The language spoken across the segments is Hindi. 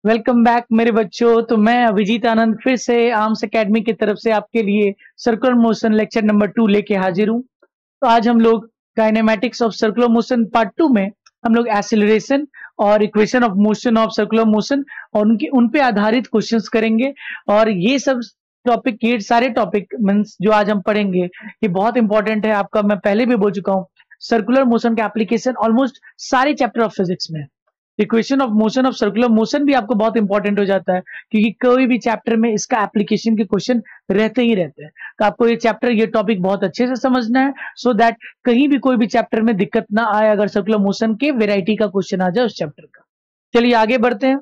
वेलकम बैक मेरे बच्चों। तो मैं अभिजीत आनंद फिर से आर्म्स एकेडमी की तरफ से आपके लिए सर्कुलर मोशन लेक्चर नंबर 2 लेके हाजिर हूँ। तो आज हम लोग kinematics of circular motion part 2 में हम लोग एक्सीलरेशन और equation of motion of circular motion और उन पे आधारित क्वेश्चंस करेंगे। और ये सब टॉपिक, ये सारे टॉपिक मीन्स जो आज हम पढ़ेंगे ये बहुत इंपॉर्टेंट है आपका। मैं पहले भी बोल चुका हूँ, सर्कुलर मोशन का एप्लीकेशन ऑलमोस्ट सारे चैप्टर ऑफ फिजिक्स में। Equation of motion of circular motion भी आपको बहुत इंपॉर्टेंट हो जाता है, क्योंकि कोई भी चैप्टर में इसका एप्लीकेशन के क्वेश्चन रहते ही रहते हैं। तो आपको ये चैप्टर, ये टॉपिक बहुत अच्छे से समझना है, सो दैट कहीं भी कोई भी चैप्टर में दिक्कत ना आए अगर सर्कुलर मोशन के वेराइटी का क्वेश्चन आ जाए उस चैप्टर का। चलिए आगे बढ़ते हैं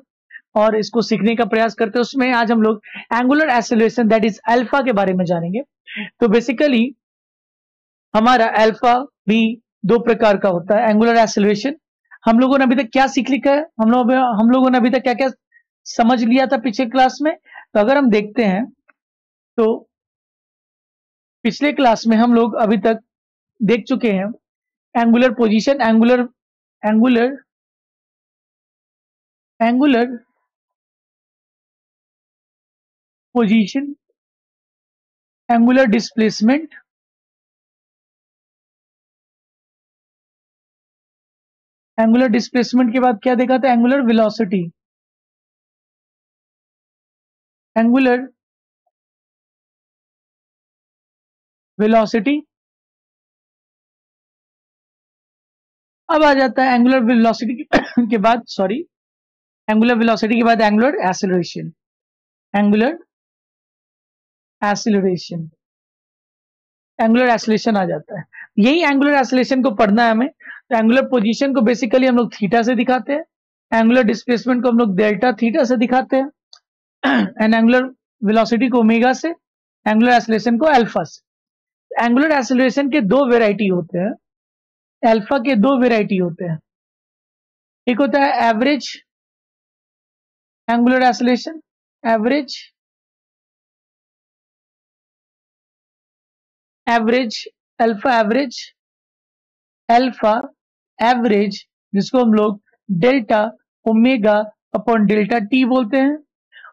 और इसको सीखने का प्रयास करते हैं। उसमें आज हम लोग angular acceleration that is alpha के बारे में जानेंगे। तो बेसिकली हमारा अल्फा भी दो प्रकार का होता है। एंगुलर एक्सेलरेशन हम लोगों ने अभी तक क्या सीख लिखा है, हम लोगों ने अभी तक क्या क्या समझ लिया था पिछले क्लास में। तो अगर हम देखते हैं तो पिछले क्लास में हम लोग अभी तक देख चुके हैं angular position, angular angular angular position, angular displacement, angular displacement के बाद क्या देखा था, एंगुलर वेलोसिटी, एंगुलर वेलोसिटी। अब आ जाता है एंगुलर वेलोसिटी के बाद एंगुलर वेलोसिटी के बाद angular acceleration, angular acceleration, angular acceleration आ जाता है। यही एंगुलर एक्सेलरेशन को पढ़ना है हमें। तो एंगुलर पोजीशन को बेसिकली हम लोग थीटा से दिखाते हैं, एंगुलर डिस्प्लेसमेंट को हम लोग डेल्टा थीटा से दिखाते हैं, एंड एंगुलर वेलोसिटी को ओमेगा से, एंगुलर एक्सेलरेशन को अल्फा से। एंगुलर एक्सेलरेशन के दो वेराइटी होते हैं, अल्फा के दो वेराइटी होते हैं। एक होता है average angular acceleration, average alpha average, जिसको हम लोग delta omega upon delta T बोलते हैं।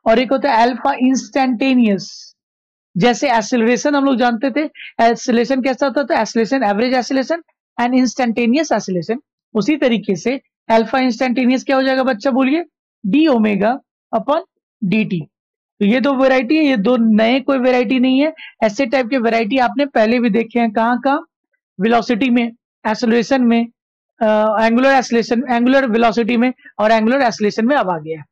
और एक होता है अल्फा इंस्टैंटेनियस। जैसे एक्सेलरेशन हम लोग जानते थे, एक्सेलरेशन कैसा होता था, acceleration, average acceleration and instantaneous acceleration. उसी तरीके से अल्फा इंस्टैंटेनियस क्या हो जाएगा बच्चा, बोलिए, D omega upon D T. तो ये दो वैरायटी है, ये दो नए कोई वैरायटी नहीं है। ऐसे टाइप के वैरायटी आपने पहले भी देखे हैं, कहाँ कहाँ, वेलोसिटी में, एक्सेलरेशन में, एंगुलर एक्सेलरेशन, एंगुलर वेलोसिटी में और एंगुलर एक्सेलरेशन में अब आ गया है।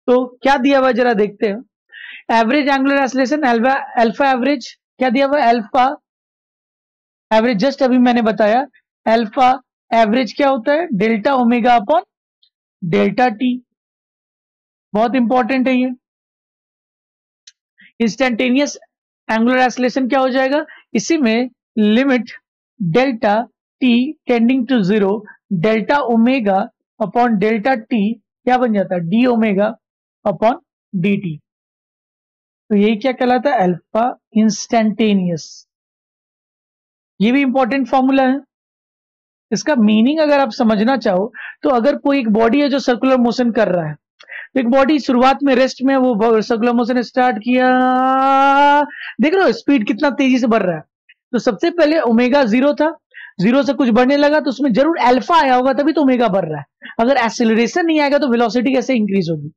तो क्या दिया हुआ जरा देखते हैं। Average angular acceleration, alpha average, क्या दिया हुआ, अल्फा एवरेज, जस्ट अभी मैंने बताया। अल्फा एवरेज क्या होता है, delta omega upon delta T, बहुत इंपॉर्टेंट है ये। इंस्टेंटेनियस एंगुलर एक्सेलरेशन क्या हो जाएगा, इसी में limit delta T tending to 0, delta omega upon delta T क्या बन जाता है, D omega upon D T. तो यही क्या कहलाता है, अल्फा इंस्टेंटेनियस। ये भी इंपॉर्टेंट फॉर्मूला है। इसका मीनिंग अगर आप समझना चाहो तो अगर कोई एक बॉडी है जो सर्कुलर मोशन कर रहा है, तो एक बॉडी शुरुआत में रेस्ट में, वो सर्कुलर मोशन स्टार्ट किया, देख रहे हो स्पीड कितना तेजी से बढ़ रहा है। तो सबसे पहले ओमेगा 0 था, 0 से कुछ बढ़ने लगा तो उसमें जरूर अल्फा आया होगा, तभी तो ओमेगा बढ़ रहा है। अगर एक्सेलरेशन नहीं आएगा तो वेलोसिटी कैसे इंक्रीज होगी।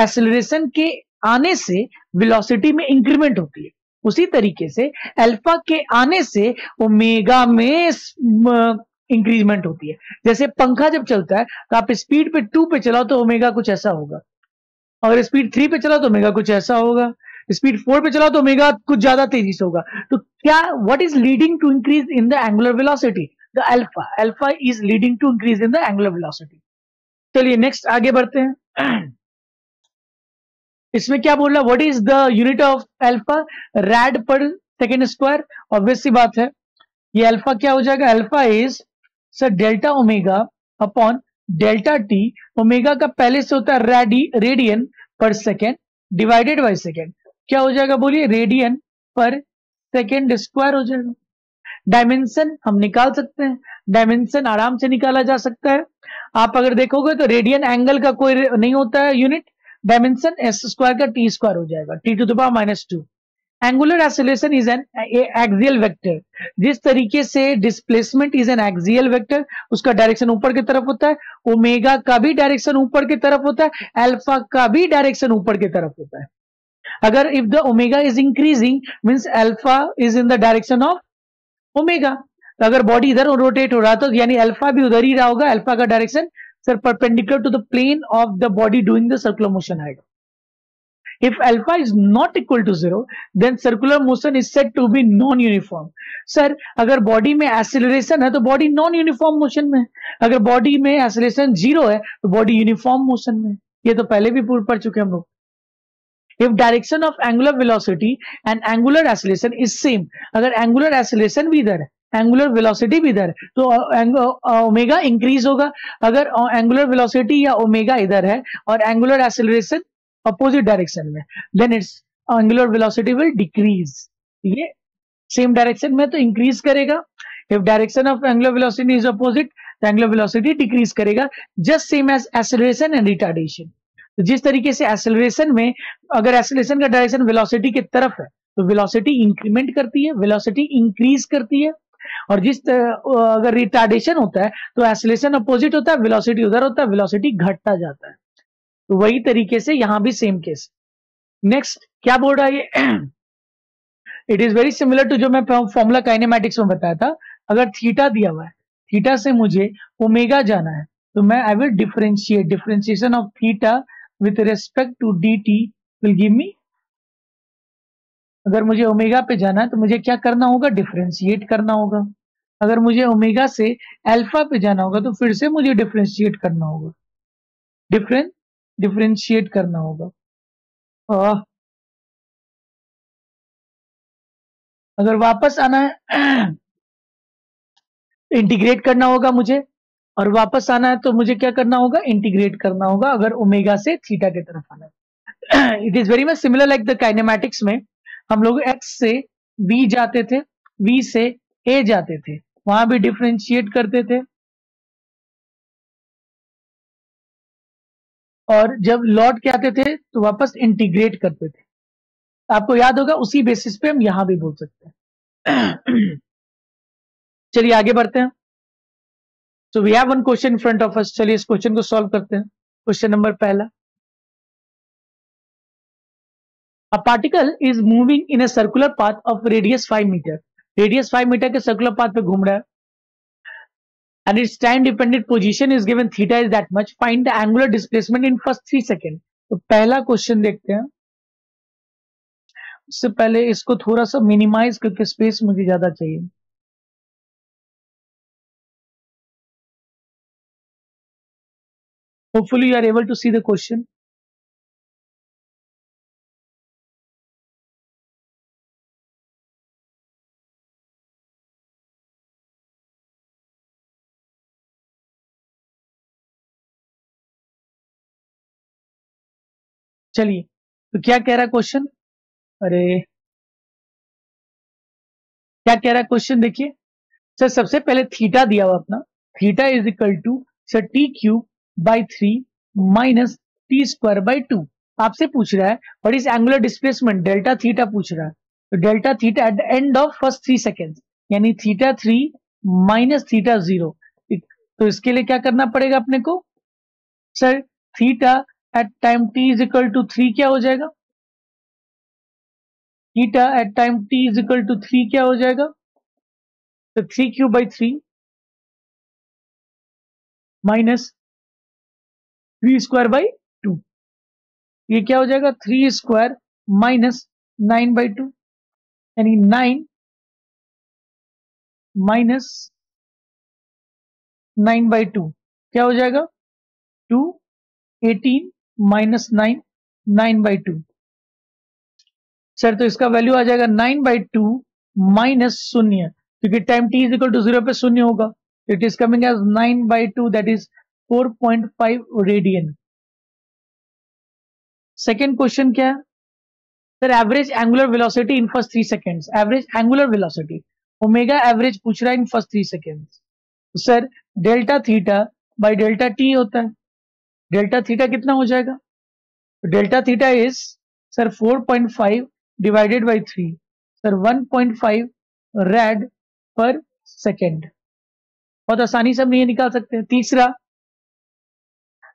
एक्सेलरेशन के आने से वेलोसिटी में इंक्रीमेंट होती है, उसी तरीके से अल्फा के आने से ओमेगा में इंक्रीजमेंट होती है। जैसे पंखा जब चलता है तो आप स्पीड पे 2 पे चलाओ तो ओमेगा कुछ ऐसा होगा, अगर स्पीड 3 पे चलाओ तो ओमेगा कुछ ऐसा होगा, स्पीड 4 पे चलाओ तो ओमेगा कुछ ज्यादा तेजी से होगा। तो क्या, what is leading to increase in the angular velocity, the alpha is leading to increase in the angular velocity. चलिए नेक्स्ट आगे बढ़ते हैं। इसमें क्या बोल रहा है, what is the unit of alpha, rad per second square. Obvious सी बात है, ये अल्फा क्या हो जाएगा, alpha is sir delta omega upon delta T. Omega का पहले से होता है रेडियन पर सेकेंड डिवाइडेड बाय सेकेंड, क्या हो जाएगा बोलिए, रेडियन पर सेकेंड स्क्वायर हो जाएगा। डायमेंशन हम निकाल सकते हैं, डायमेंशन आराम से निकाला जा सकता है। आप अगर देखोगे तो रेडियन एंगल का कोई नहीं होता है यूनिट, डायमेंशन एस स्क्वायर का टी स्क्वायर हो जाएगा, T to the power minus 2। Angular acceleration is an axial vector. जिस तरीके से displacement is an axial vector, उसका डायरेक्शन ऊपर की तरफ होता है, ओमेगा का भी डायरेक्शन ऊपर की तरफ होता है, अल्फा का भी डायरेक्शन ऊपर की तरफ होता है। अगर if the omega is increasing means alpha is in the direction of omega. तो अगर बॉडी इधर रोटेट हो रहा तो यानी अल्फा भी उधर ही रहा होगा, अल्फा का direction sir perpendicular to the plane of the body doing the circular motion आएगा। If alpha is not equal to 0, then circular motion is said to be non-uniform. Sir अगर बॉडी में एक्सेलरेशन है तो बॉडी नॉन यूनिफॉर्म मोशन में है, अगर बॉडी में एक्सेलरेशन 0 है तो बॉडी यूनिफॉर्म मोशन में है। ये तो पहले भी पढ़ चुके हम लोग। If direction of angular velocity and angular acceleration is same, अगर angular acceleration भी इधर है, एंगुलर वेलोसिटी भी इधर है तो ओमेगा इंक्रीज होगा। अगर एंगुलर वेलोसिटी या ओमेगा इधर है और एंगुलर एक्सेलरेशन अपोजिट डायरेक्शन में, then its angular velocity will decrease. ये सेम डायरेक्शन में तो इंक्रीज करेगा। If direction of angular velocity is opposite, तो एंगुलर वेलोसिटी डिक्रीज करेगा, just same as acceleration and retardation. तो जिस तरीके से एक्सेलरेशन में अगर एक्सेलरेशन का डायरेक्शन वेलोसिटी की तरफ है तो वेलोसिटी इंक्रीमेंट करती है, वेलोसिटी इंक्रीज करती है। और अगर रिटार्डेशन होता है तो एक्सेलरेशन अपोजिट होता है, वेलोसिटी उधर होता है, वेलोसिटी घटता जाता है। तो वही तरीके से यहां भी सेम केस। नेक्स्ट क्या बोल रहा है ये? It is very similar to जो मैं फॉर्मूला काइनेमैटिक्स में बताया था। अगर थीटा दिया हुआ है, थीटा से मुझे ओमेगा जाना है, तो मैं I will differentiate, differentiation of theta with respect to D T will give me. अगर मुझे ओमेगा पे जाना है तो मुझे क्या करना होगा? डिफरेंशिएट करना होगा। अगर मुझे ओमेगा से अल्फा पे जाना होगा तो फिर से मुझे डिफरेंशिएट करना होगा, डिफरेंशिएट करना होगा। अगर वापस आना है इंटीग्रेट करना होगा मुझे, और वापस आना है तो मुझे क्या करना होगा? इंटीग्रेट करना होगा, अगर ओमेगा से थीटा की तरफ आना है। It is very much similar like the kinematics में हम लोग x से b जाते थे, v से a जाते थे, वहां भी डिफरेंशिएट करते थे, और जब लौट के आते थे तो वापस इंटीग्रेट करते थे। आपको याद होगा, उसी बेसिस पे हम यहां भी बोल सकते हैं। चलिए आगे बढ़ते हैं। So we have one question in front of us. चलिए इस क्वेश्चन को सॉल्व करते हैं। क्वेश्चन नंबर पहला, A particle is moving in a circular path of radius 5 meter. Radius 5 meter के circular path पे घूम रहा है, and its time dependent position is given theta is that much. Find the angular displacement in first 3 seconds. तो पहला क्वेश्चन देखते हैं। उससे पहले इसको थोड़ा सा मिनिमाइज करके, स्पेस मुझे ज्यादा चाहिए। Hopefully you are able to see the question. चलिए, तो क्या कह रहा है क्वेश्चन? अरे क्या कह रहा है क्वेश्चन? देखिए सर, सबसे पहले थीटा दिया हुआ अपना, theta is equal to sir T cube by 3 minus T square by 2। आपसे पूछ रहा है what is angular displacement, delta theta पूछ रहा है। तो delta theta at the end of first 3 seconds, यानी थीटा 3 माइनस थीटा 0। तो इसके लिए क्या करना पड़ेगा अपने को? Sir theta at time T is equal to 3 क्या हो जाएगा? Theta at time T is equal to 3 क्या हो जाएगा? तो 3 cube by 3 minus 3 square by 2, ये क्या हो जाएगा? 3 स्क्वायर माइनस 9 बाई 2, यानी 9 माइनस 9 बाई 2 क्या हो जाएगा? 2, 18 माइनस 9, 9 बाई 2। सर तो इसका वैल्यू आ जाएगा 9 बाई 2 माइनस 0, क्योंकि time t is equal to 0 पे 0 होगा। It is coming as 9 by 2, that is 4.5 radian. Second question क्या है? Sir average angular velocity in first 3 seconds, average angular velocity, omega average पूछ रहा है इन फर्स्ट 3 सेकेंड्स। तो sir delta theta by delta T होता है। डेल्टा थीटा कितना हो जाएगा? Delta theta is sir 4.5 divided by 3, sir 1.5 red per second. बहुत आसानी से हम ये निकाल सकते हैं। तीसरा,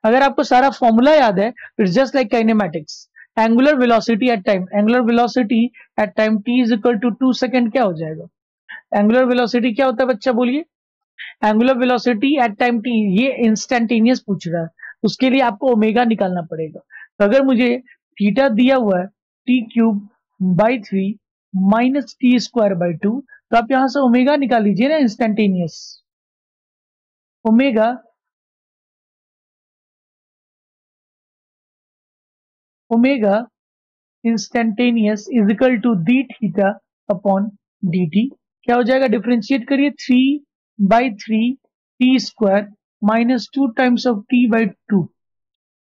अगर आपको सारा फॉर्मूला याद है, it's just like kinematics. Angular velocity at time, angular velocity at time t is equal to 2 second क्या हो जाएगा? एंगुलर वेलोसिटी क्या होता है बच्चा, बोलिए? Angular velocity at time t, ये इंस्टेंटेनियस पूछ रहा है, उसके लिए आपको ओमेगा निकालना पड़ेगा। तो अगर मुझे थीटा दिया हुआ है t cube by 3 minus T square by 2, तो आप यहां से ओमेगा निकाल लीजिए ना, instantaneous. Omega instantaneous is equal to d theta upon D t. क्या हो जाएगा? डिफ्रेंशिएट करिए, 3/3 t square minus 2 times of t by 2,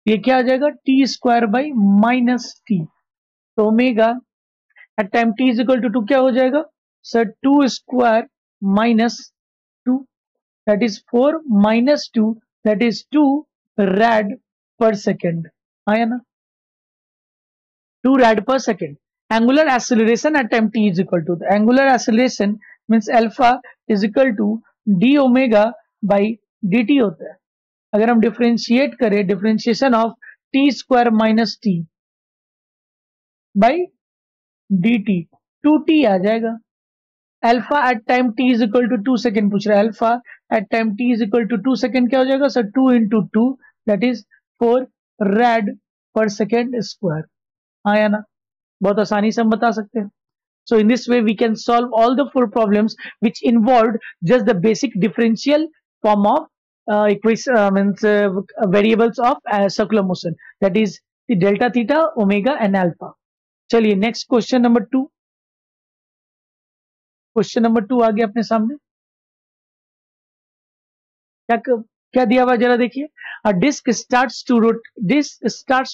ये क्या आ जाएगा? T square by minus t. तो omega at time T is equal to 2 क्या हो जाएगा sir? 2 square minus 2, that is 4 minus 2, that is 2 red per second. आया ना? 2 rad per second. Angular acceleration at time t is equal to, the angular acceleration means alpha is equal to d omega by dt होता है। अगर हम डिफरेंशिएट करें, differentiation of T square minus T by D T, 2t आ जाएगा। Alpha at time t is equal to 2 second पूछ रहा है। Alpha at time t is equal to 2 second क्या हो जाएगा sir? 2 into 2, that is 4 rad per second square. आया ना? बहुत आसानी से हम बता सकते हैं। So in this way we can solve all the 4 problems which involved just the basic differential form of variables of circular motion, that is the delta theta, omega and alpha. चलिए next question number 2, question number 2 आ गया अपने सामने। क्या क्या दिया हुआ जरा देखिए। A disk starts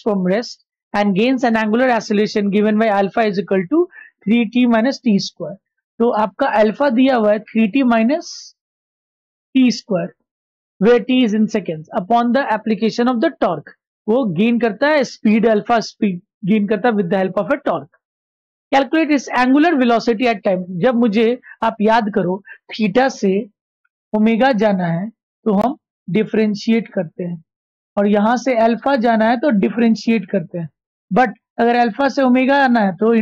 from rest and gains an angular acceleration given by alpha is equal to 3t minus t square। तो आपका अल्फा दिया हुआ है 3t minus t square, where t is in seconds, upon the application of the torque। वो गेन करता है स्पीड, अल्फा स्पीड गेन करता है with the help of a torque. Calculate इस एंगुलर वेलोसिटी एट टाइम। जब मुझे, आप याद करो, थीटा से ओमेगा जाना है तो हम डिफरेंशिएट करते हैं, और यहां से अल्फा जाना है तो डिफरेंशिएट करते हैं। बट अगर अल्फा से ओमेगा आना है तो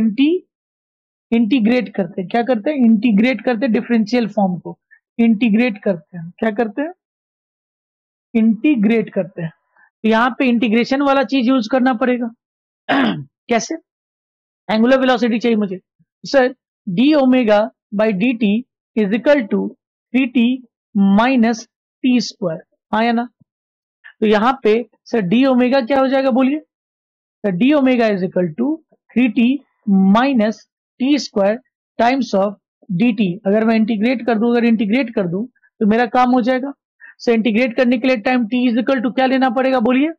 इंटीग्रेट करते हैं। क्या करते हैं? इंटीग्रेट करते हैं, डिफरेंशियल फॉर्म को इंटीग्रेट करते हैं। क्या करते हैं? इंटीग्रेट करते हैं। तो यहाँ पे इंटीग्रेशन वाला चीज यूज करना पड़ेगा। कैसे? एंगुलर वेलोसिटी चाहिए मुझे sir, D omega by D T is equal to 3t minus T square. आया ना? तो यहाँ पे सर डी ओमेगा क्या हो जाएगा, बोलिए? Sir D omega is equal to 3t minus T square times of D T. अगर मैं इंटीग्रेट कर दूं तो मेरा काम हो जाएगा। सर इंटीग्रेट करने के लिए time t is equal to क्या लेना पड़ेगा, बोलिए?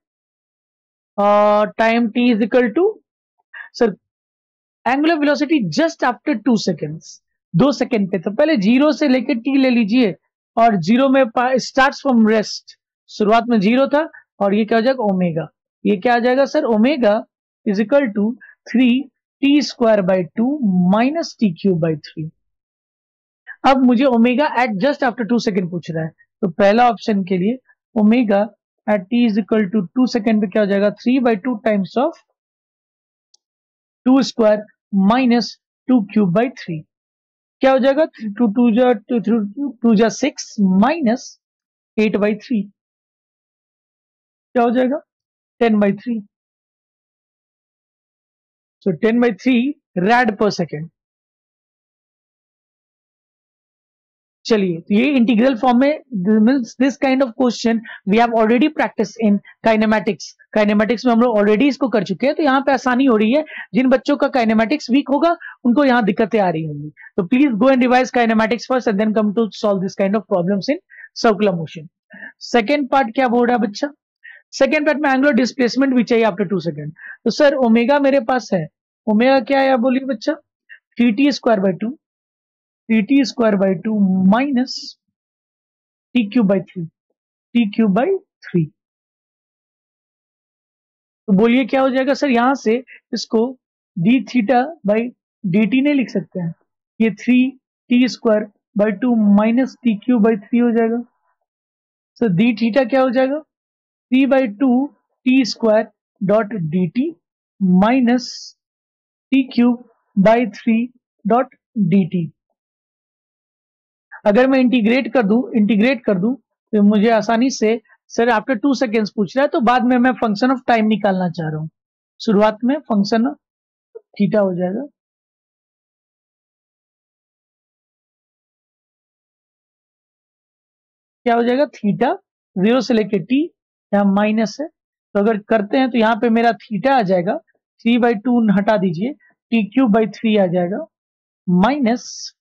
Time t is equal to sir angular velocity just after 2 seconds, 2 second पे। तो पहले 0 से लेकर t ले लीजिए, और 0 में स्टार्ट्स फ्रॉम रेस्ट, शुरुआत में 0 था, और ये क्या हो जाएगा? ओमेगा। ये क्या आ जाएगा sir? Omega is equal to 3t square by 2 minus T cube by 3। अब मुझे omega at just after 2 second पूछ रहा है, तो पहला ऑप्शन के लिए omega at t is equal to 2 second पे क्या हो जाएगा? 3/2 times of 2 square minus 2 cube by 3। क्या हो जाएगा? 2 जा 6 माइनस 8/3, क्या हो जाएगा? 10/3। So 10/3 rad per second. चलिए, तो ये इंटीग्रल फॉर्म में, this kind of question we have already practice in kinematics. Kinematics में हम लोग ऑलरेडी इसको कर चुके हैं, तो यहाँ पे आसानी हो रही है। जिन बच्चों का काइनेमैटिक्स वीक होगा उनको यहाँ दिक्कतें आ रही होंगी, तो please go and revise kinematics first and then come to solve this kind of problems in circular motion. Second part क्या बोल रहा है बच्चा? सेकेंड पार्ट में एंगुलर डिस्प्लेसमेंट भी चाहिए आफ्टर 2 सेकेंड। तो सर ओमेगा मेरे पास है, ओमेगा क्या है बोलिए बच्चा? 3t square by 2, 3t square by 2 minus T cube by 3, T cube by 3। तो बोलिए क्या हो जाएगा सर, यहां से इसको D theta by D T नहीं लिख सकते हैं, ये 3t² माइनस t³ हो जाएगा। सो डी थीटा क्या हो जाएगा, 3/2t² माइनस t³ अगर मैं इंटीग्रेट कर दूं तो मुझे आसानी से, सर आफ्टर 2 सेकेंड्स पूछ रहा है, तो बाद में मैं फंक्शन ऑफ टाइम निकालना चाह रहा हूं। शुरुआत में फंक्शन ऑफ थीटा हो जाएगा, क्या हो जाएगा, थीटा 0 से लेके t, यहाँ माइनस है, तो अगर करते हैं तो यहाँ पे मेरा थीटा आ जाएगा 3/2 हटा दीजिए, t³/3 आ जाएगा, माइनस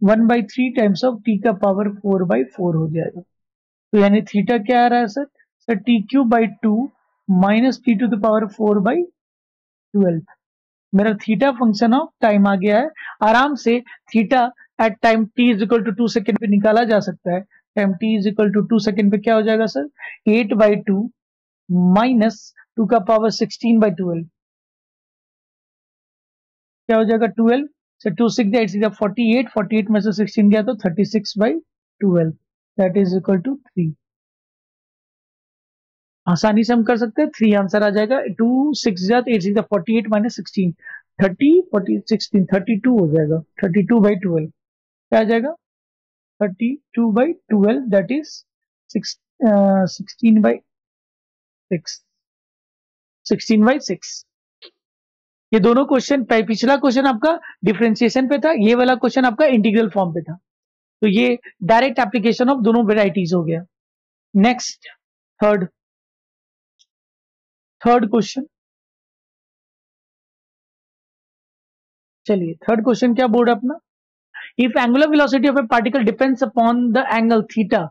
1/3 टाइम्स ऑफ t का पावर 4/4 हो जाएगा। तो यानी थीटा क्या आ रहा है sir, t³/2 minus t to the power 4/12। मेरा थीटा फंक्शन ऑफ टाइम आ गया है। आराम से theta at time t is equal to 2 second पे निकाला जा सकता है। टाइम t is equal to 2 second पे क्या हो जाएगा सर, 8/2 माइनस 2 का पावर 16/12, क्या हो जाएगा 12 से 2 6 8 6 48, 48 में से 16 गया तो 36/12, दैट इज इक्वल टू 3। आसानी से हम कर सकते हैं, 3 आंसर आ जाएगा। 2 6 8 6 48 माइनस 16, 30 40 16 32 हो जाएगा, 32/12 क्या आ जाएगा, 32/12 दैट इज 16/6, 16/6। ये दोनों क्वेश्चन, पिछला क्वेश्चन आपका डिफरेंशिएशन पे था, ये वाला क्वेश्चन आपका इंटीग्रल फॉर्म पे था, तो ये डायरेक्ट एप्लीकेशन ऑफ दोनों वेराइटीज हो गया। नेक्स्ट थर्ड क्वेश्चन, चलिए थर्ड क्वेश्चन क्या बोर्ड अपना, if angular velocity of a particle depends upon the angle theta,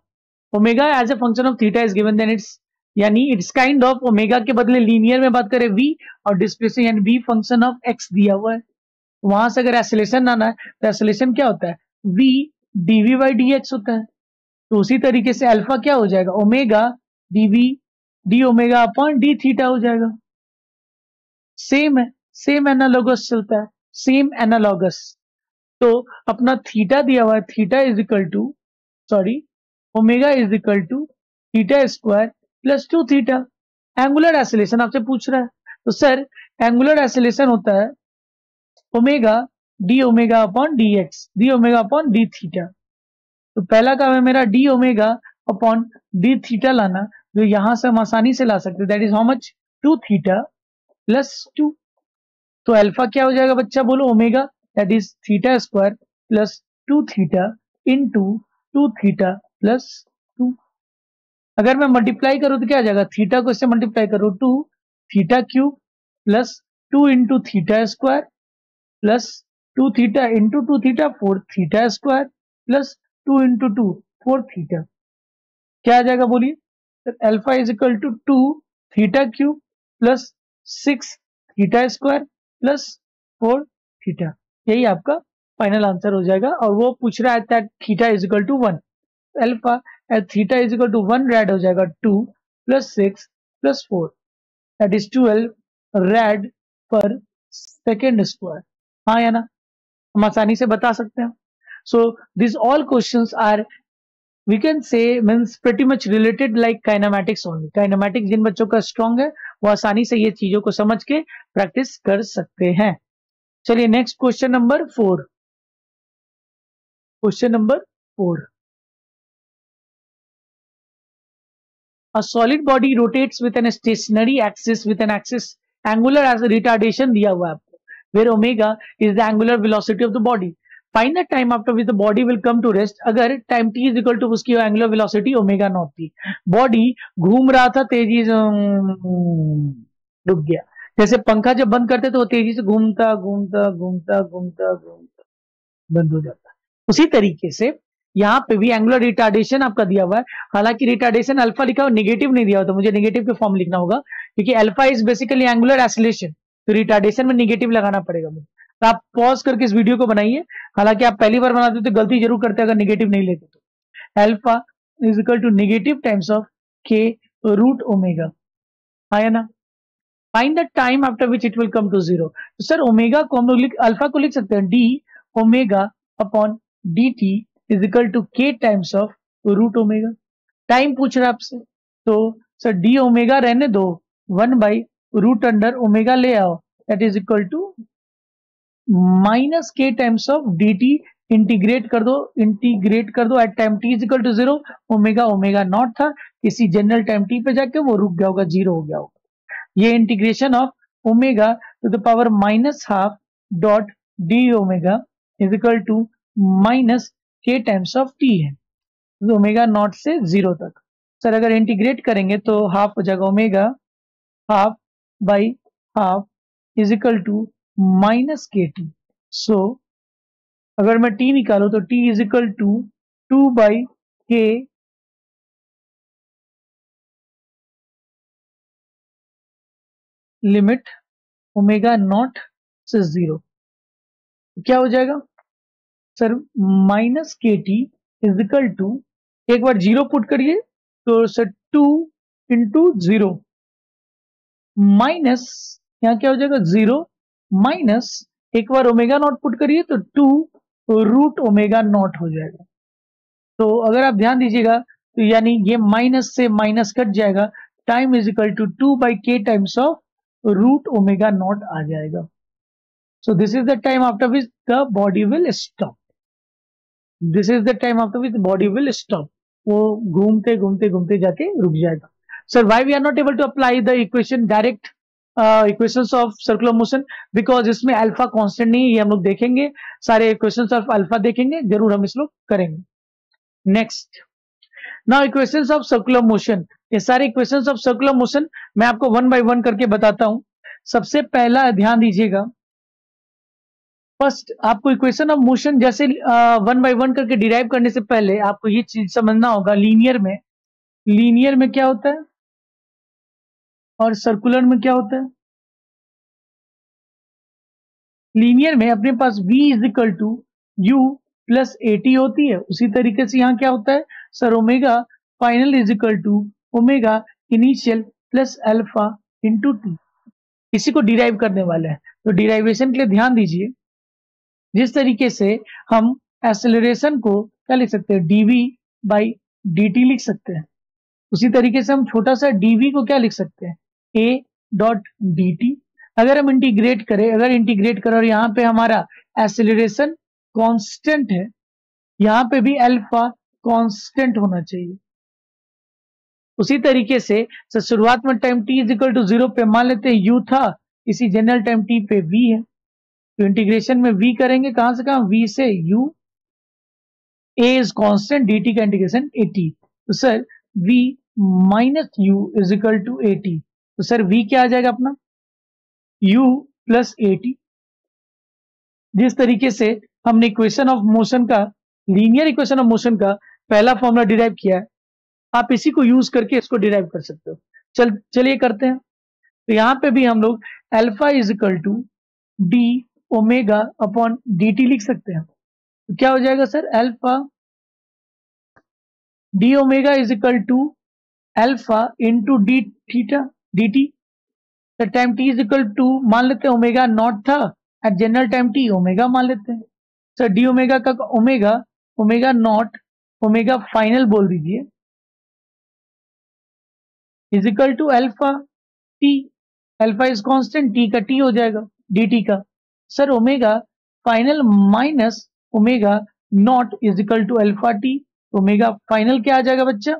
omega as a function of theta is given, then it's, यानी इट्स काइंड ऑफ ओमेगा के बदले लीनियर में बात करें v, और डिस्प्लेसमेंट यानी v फंक्शन ऑफ x दिया हुआ है, वहां से अगर एक्सेलेरेशन आना है तो एक्सेलेरेशन क्या होता है, v dv/dx होता है। तो उसी तरीके से अल्फा क्या हो जाएगा, omega dv d omega upon d theta हो जाएगा। सेम है, सेम एनालॉगस चलता है, सेम एनालॉगस। तो अपना थीटा दिया हुआ है, theta is equal to, sorry, omega is equal to theta square plus 2 theta. Angular acceleration आपसे पूछ रहा है, तो सर एंगुलर एक्सेलेरेशन होता है omega D omega upon D x, D omega upon D theta. तो पहला काम है मेरा D omega upon D theta लाना, जो यहां से हम आसानी से ला सकते हैं, that is how much, 2 theta plus 2। तो अल्फा क्या हो जाएगा बच्चा, बोलो, omega that is theta square plus 2 theta into 2 theta plus 2। अगर मैं मल्टीप्लाई करूं तो क्या आ जाएगा, थीटा को इससे मल्टीप्लाई करो, 2 theta cube plus 2 into theta square plus 2 theta into 2 theta 4 theta square plus 2 into 2 4 theta, क्या आ जाएगा बोलिए, alpha is equal to 2 theta cube plus 6 theta square plus 4 theta. यही आपका फाइनल आंसर हो जाएगा। और वो पूछ रहा है that theta is equal to 1, alpha at theta is equal to 1 rad हो जाएगा 2 plus 6 plus 4, that is 12 rad per second square. हाँ या ना, हम आसानी से बता सकते हैं। So this all questions are, we can say, means pretty much related like kinematics only. Kinematics जिन बच्चों का स्ट्रांग है वो आसानी से ये चीजों को समझ के प्रैक्टिस कर सकते हैं। चलिए next question number 4, question number 4, a solid body rotates with an stationary axis with an axis angular as a retardation दिया हुआ है आपको, where omega is the angular velocity of the body. Find the time after which the body will come to rest. अगर time t is equal to उसकी एंगुलर वेलोसिटी ओमेगा नॉट थी, बॉडी घूम रहा था तेजी से, रुक गया, जैसे पंखा जब बंद करते तो वो तेजी से घूमता घूमता घूमता घूमता घूमता बंद हो जाता। उसी तरीके से यहाँ पे भी एंगुलर रिटार्डेशन आपका दिया हुआ है, हालांकि रिटार्डेशन अल्फा लिखा हुआ, नेगेटिव नहीं दिया हुआ, तो मुझे नेगेटिव के फॉर्म लिखना होगा, क्योंकि alpha is basically angular acceleration, तो रिटार्डेशन में नेगेटिव लगाना पड़ेगा मुझे। तो आप पॉज करके इस वीडियो को बनाइए, हालांकि आप पहली बार बनाते तो गलती जरूर करते अगर नेगेटिव नहीं लेते तो। Alpha is equal to negative times of k root omega, हाँ या ना। Find the time after which it will come to zero. तो सर ओमेगा को हम लोग अल्फा को लिख सकते हैं d omega upon D T is equal to k times of root omega. Time पूछ रहा है आपसे, तो सर डी ओमेगा रहने दो, 1/रूट अंडर ओमेगा ले आओ, that is equal to minus के times of D t. Integrate कर दो at time T is equal to zero. Omega omega not था, किसी जनरल टाइम टी पे जाके वो रुक गया होगा, जीरो हो गया होगा। ये integration of omega to the power minus half dot D omega is equal to minus के टाइम्स ऑफ टी है, ओमेगा नॉट से जीरो तक। सर अगर इंटीग्रेट करेंगे तो हाफ हो जाएगा omega half by half is equal to minus K T. So अगर मैं टी निकालू तो T is equal to 2/k limit omega naught से जीरो। क्या हो जाएगा sir, minus K T is equal to, एक बार जीरो पुट करिए तो सर 2 × 0 माइनस, यहाँ क्या हो जाएगा जीरो माइनस, एक बार ओमेगा नॉट पुट करिए तो 2 √ओमेगा नॉट हो जाएगा। तो अगर आप ध्यान दीजिएगा तो यानी ये माइनस से माइनस कट जाएगा, time is equal to 2/k times of root omega not आ जाएगा। So this is the time after which the body will stop. This is the time after which body will stop. वो घूमते घूमते घूमते जाके रुक जाएगा। Sir why we are not able to apply the equation direct equations of circular motion, because इसमें अल्फा कांस्टेंट नहीं है, ये हम लोग देखेंगे, सारे इक्वेशंस ऑफ अल्फा देखेंगे जरूर, हम इस लोग करेंगे। Next, now equations of circular motion. ये सारे इक्वेशंस ऑफ सर्कुलर मोशन मैं आपको 1 by 1 करके बताता हूं। सबसे पहला ध्यान दीजिएगा, फर्स्ट आपको इक्वेशन ऑफ मोशन जैसे 1 by 1 करके डिराइव करने से पहले आपको ये चीज समझना होगा, लीनियर में क्या होता है और सर्कुलर में क्या होता है। लीनियर में अपने पास v is equal to U plus AT होती है, उसी तरीके से यहाँ क्या होता है sir, omega final is equal to omega initial plus alpha into T. इसी को डिराइव करने वाले हैं, तो डिराइवेशन के लिए ध्यान दीजिए। जिस तरीके से हम एक्सेलरेशन को क्या लिख सकते हैं, dv/dt लिख सकते हैं, उसी तरीके से हम छोटा सा dv को क्या लिख सकते हैं, a.dt। अगर हम इंटीग्रेट करें और यहाँ पे हमारा एक्सेलरेशन कांस्टेंट है, यहाँ पे भी अल्फा कांस्टेंट होना चाहिए। उसी तरीके से शुरुआत में time t is equal to 0 पे मान लेते हैं u था, इसी जनरल टाइम t पे v है, तो इंटीग्रेशन में v करेंगे कहां से कहां, v से u, a is constant, dt का इंटीग्रेशन 80, तो sir v minus u is equal to 80। तो सर v क्या आ जाएगा अपना, u प्लस 80। जिस तरीके से हमने इक्वेशन ऑफ मोशन का, लीनियर इक्वेशन ऑफ मोशन का पहला फॉर्मूला डिराइव किया है, आप इसी को यूज करके इसको डिराइव कर सकते हो। चलिए करते हैं। तो यहां पे भी हम लोग alpha is equal to D omega upon D T लिख सकते हैं। तो क्या हो जाएगा sir, alpha D omega is equal to alpha into D theta D T. Time T is equal to मान लेते हैं ओमेगा नॉट था, at general time T omega मान लेते हैं। सर डी ओमेगा का omega, omega naught, omega final बोल दीजिए, is equal to alpha T, alpha is constant, T का टी हो जाएगा डी टी का। Sir omega final minus omega naught is equal to alpha T, omega final क्या आ जाएगा बच्चा,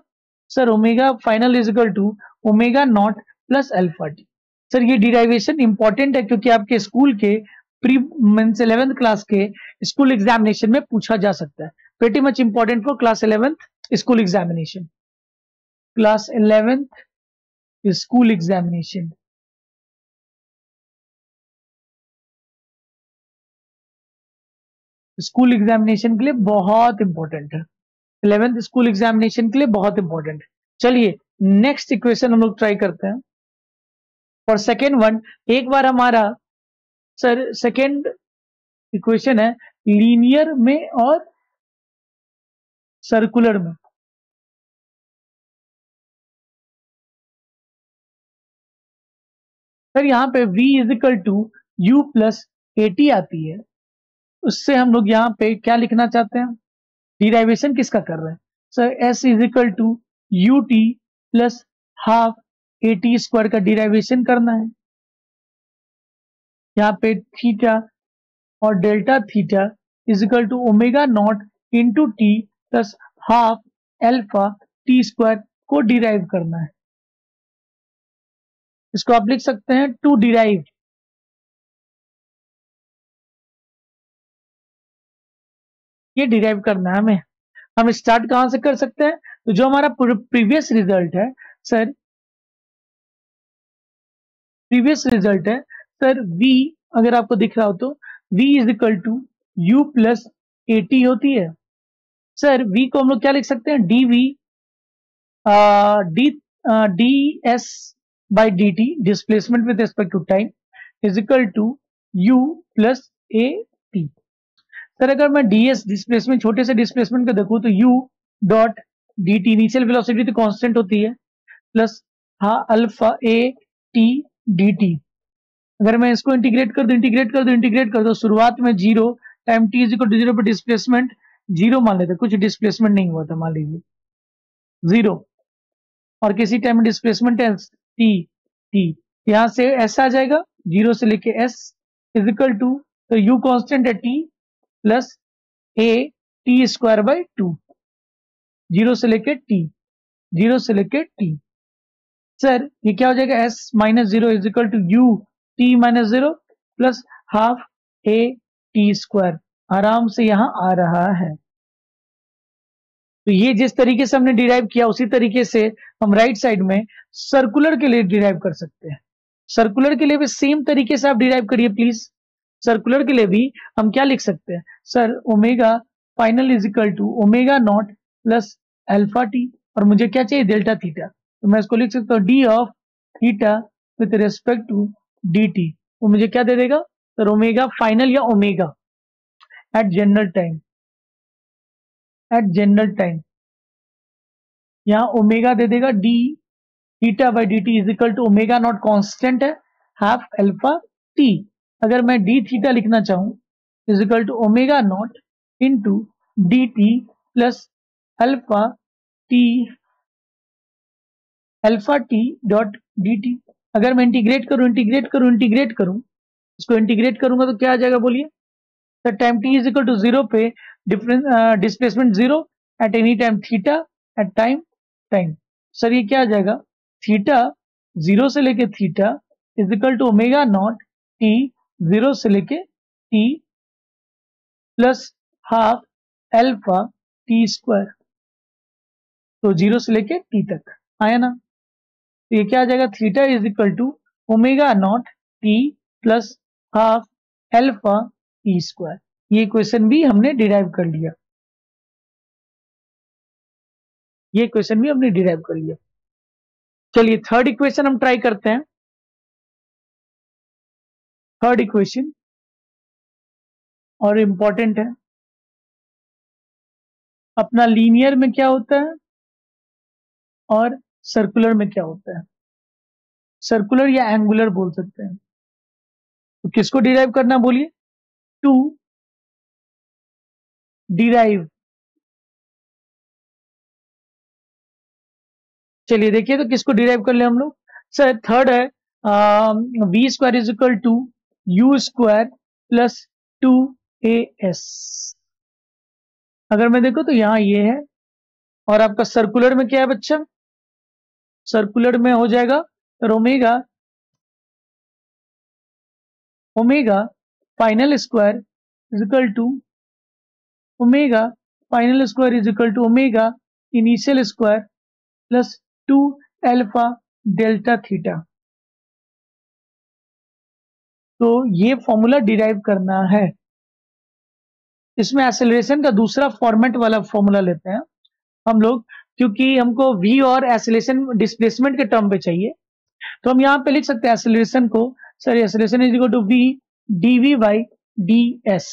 sir omega final is equal to omega naught plus alpha T. Sir ये डिराइवेशन इंपॉर्टेंट है क्योंकि आपके स्कूल के प्री मींस 11th क्लास के स्कूल एग्जामिनेशन में पूछा जा सकता है, pretty much important for class 11th school examination. Class 11th school examination, school examination के लिए बहुत इंपॉर्टेंट है, 11th स्कूल एग्जामिनेशन के लिए बहुत इंपॉर्टेंट है। चलिए नेक्स्ट इक्वेशन हम लोग ट्राई करते हैं। और सेकेंड वन, एक बार हमारा सर सेकेंड इक्वेशन है लीनियर में और सर्कुलर में। सर यहाँ पे v is equal to u plus AT आती है, उससे हम लोग यहाँ पे क्या लिखना चाहते हैं, डिराइवेशन किसका कर रहे हैं sir, s is equal to ut plus half AT square का डिराइवेशन करना है। यहाँ पे थीटा और delta theta is equal to omega naught into T plus half alpha T square को डिराइव करना है। इसको आप लिख सकते हैं टू डिराइव, ये डिराइव करना है हमें। हम स्टार्ट कहां से कर सकते हैं, तो जो हमारा प्रीवियस रिजल्ट है सर, प्रीवियस रिजल्ट है सर v, अगर आपको दिख रहा हो तो v is equal to u plus AT होती है। सर v को हम लोग क्या लिख सकते हैं, dv ds by dt displacement with respect to time is equal to u plus AT। Sir अगर मैं ds डिस्प्लेसमेंट, छोटे से डिस्प्लेसमेंट को देखूं तो u dot dt initial velocity तो कांस्टेंट होती है, प्लस अल्फा AT dt। अगर मैं इसको इंटीग्रेट कर दो शुरुआत में 0 time t is equal to 0 पर डिस्प्लेसमेंट 0 मान लेते, कुछ डिस्प्लेसमेंट नहीं हुआ था मान लीजिए 0, और किसी टाइम डिस्प्लेसमेंट है t, यहां से s आ जाएगा 0 से लेके s इज इक्वल टू, तो u कांस्टेंट है t plus a t square by 2, 0 से लेके t। सर ये क्या हो जाएगा, s minus 0 is equal to u t minus 0 plus half a t square, आराम से यहां आ रहा है। तो ये जिस तरीके से हमने डिराइव किया उसी तरीके से हम राइट साइड में सर्कुलर के लिए डिराइव कर सकते हैं। सर्कुलर के लिए भी सेम तरीके से आप डिराइव करिए प्लीज। सर्कुलर के लिए भी हम क्या लिख सकते हैं sir, omega final is equal to omega naught plus alpha T, और मुझे क्या चाहिए, डेल्टा थीटा, तो मैं इसको लिख सकता हूँ D of theta with respect to D T. तो मुझे क्या दे देगा सर, ओमेगा फाइनल या ओमेगा एट जनरल टाइम, यहाँ ओमेगा दे देगा D theta by D T is equal to omega naught constant है हाफ अल्फा टी। अगर मैं डी थीटा लिखना चाहूं is equal to omega naught into D T plus alpha T dot D T. अगर मैं इंटीग्रेट करूं इसको इंटीग्रेट करूंगा तो क्या आ जाएगा बोलिए sir, time T is equal to 0 पे displacement 0 at any time theta at time. Sir ये क्या आ जाएगा, थीटा 0 से लेके theta is equal to omega naught T 0 से लेके T plus half alpha T square, तो 0 से लेके टी तक आया ना। तो ये क्या आ जाएगा, theta is equal to omega naught T plus half alpha T square. ये क्वेश्चन भी हमने डिराइव कर लिया, चलिए थर्ड इक्वेशन हम ट्राई करते हैं। थर्ड इक्वेशन और इंपॉर्टेंट है, अपना लीनियर में क्या होता है और सर्कुलर में क्या होता है, सर्कुलर या एंगुलर बोल सकते हैं। तो किसको डिराइव करना बोलिए, टू डिराइव, चलिए देखिए तो किसको डिराइव कर ले हम लोग सर, थर्ड है we square is equal to U square plus 2as। अगर मैं देखो तो यहां ये है, और आपका सर्कुलर में क्या है बच्चा, सर्कुलर में हो जाएगा तो omega final square is equal to omega initial square plus 2 alpha delta theta. तो ये फॉर्मूला डिराइव करना है। इसमें एक्सेलरेशन का दूसरा फॉर्मेट वाला फॉर्मूला लेते हैं हम लोग, क्योंकि हमको v और एक्सेलरेशन डिस्प्लेसमेंट के टर्म पे चाहिए। तो हम यहाँ पे लिख सकते हैं एक्सेलरेशन को sir, acceleration is equal to v dv by ds।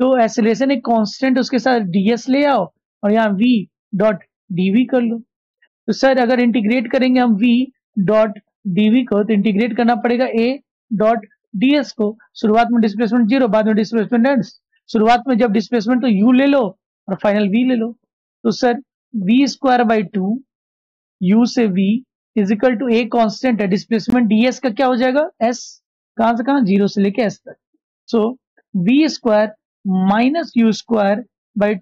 तो एक्सेलरेशन एक कांस्टेंट, उसके साथ ds ले आओ और यहाँ v डॉट dv कर लो। तो सर अगर इंटीग्रेट करेंगे हम v डॉट डीवी को, तो इंटीग्रेट करना पड़ेगा ए डॉट डीएस को। शुरुआत में डिस्प्लेसमेंट 0, बाद में डिस्प्लेसमेंट एस। शुरुआत में जब डिस्प्लेसमेंट तो यू ले लो और फाइनल वी ले लो। तो sir v square by 2 u से v is equal to a constant है, डिस्प्लेसमेंट डीएस का क्या हो जाएगा, एस। कहां से कहां, 0 से लेके एस तक। So V square minus U square by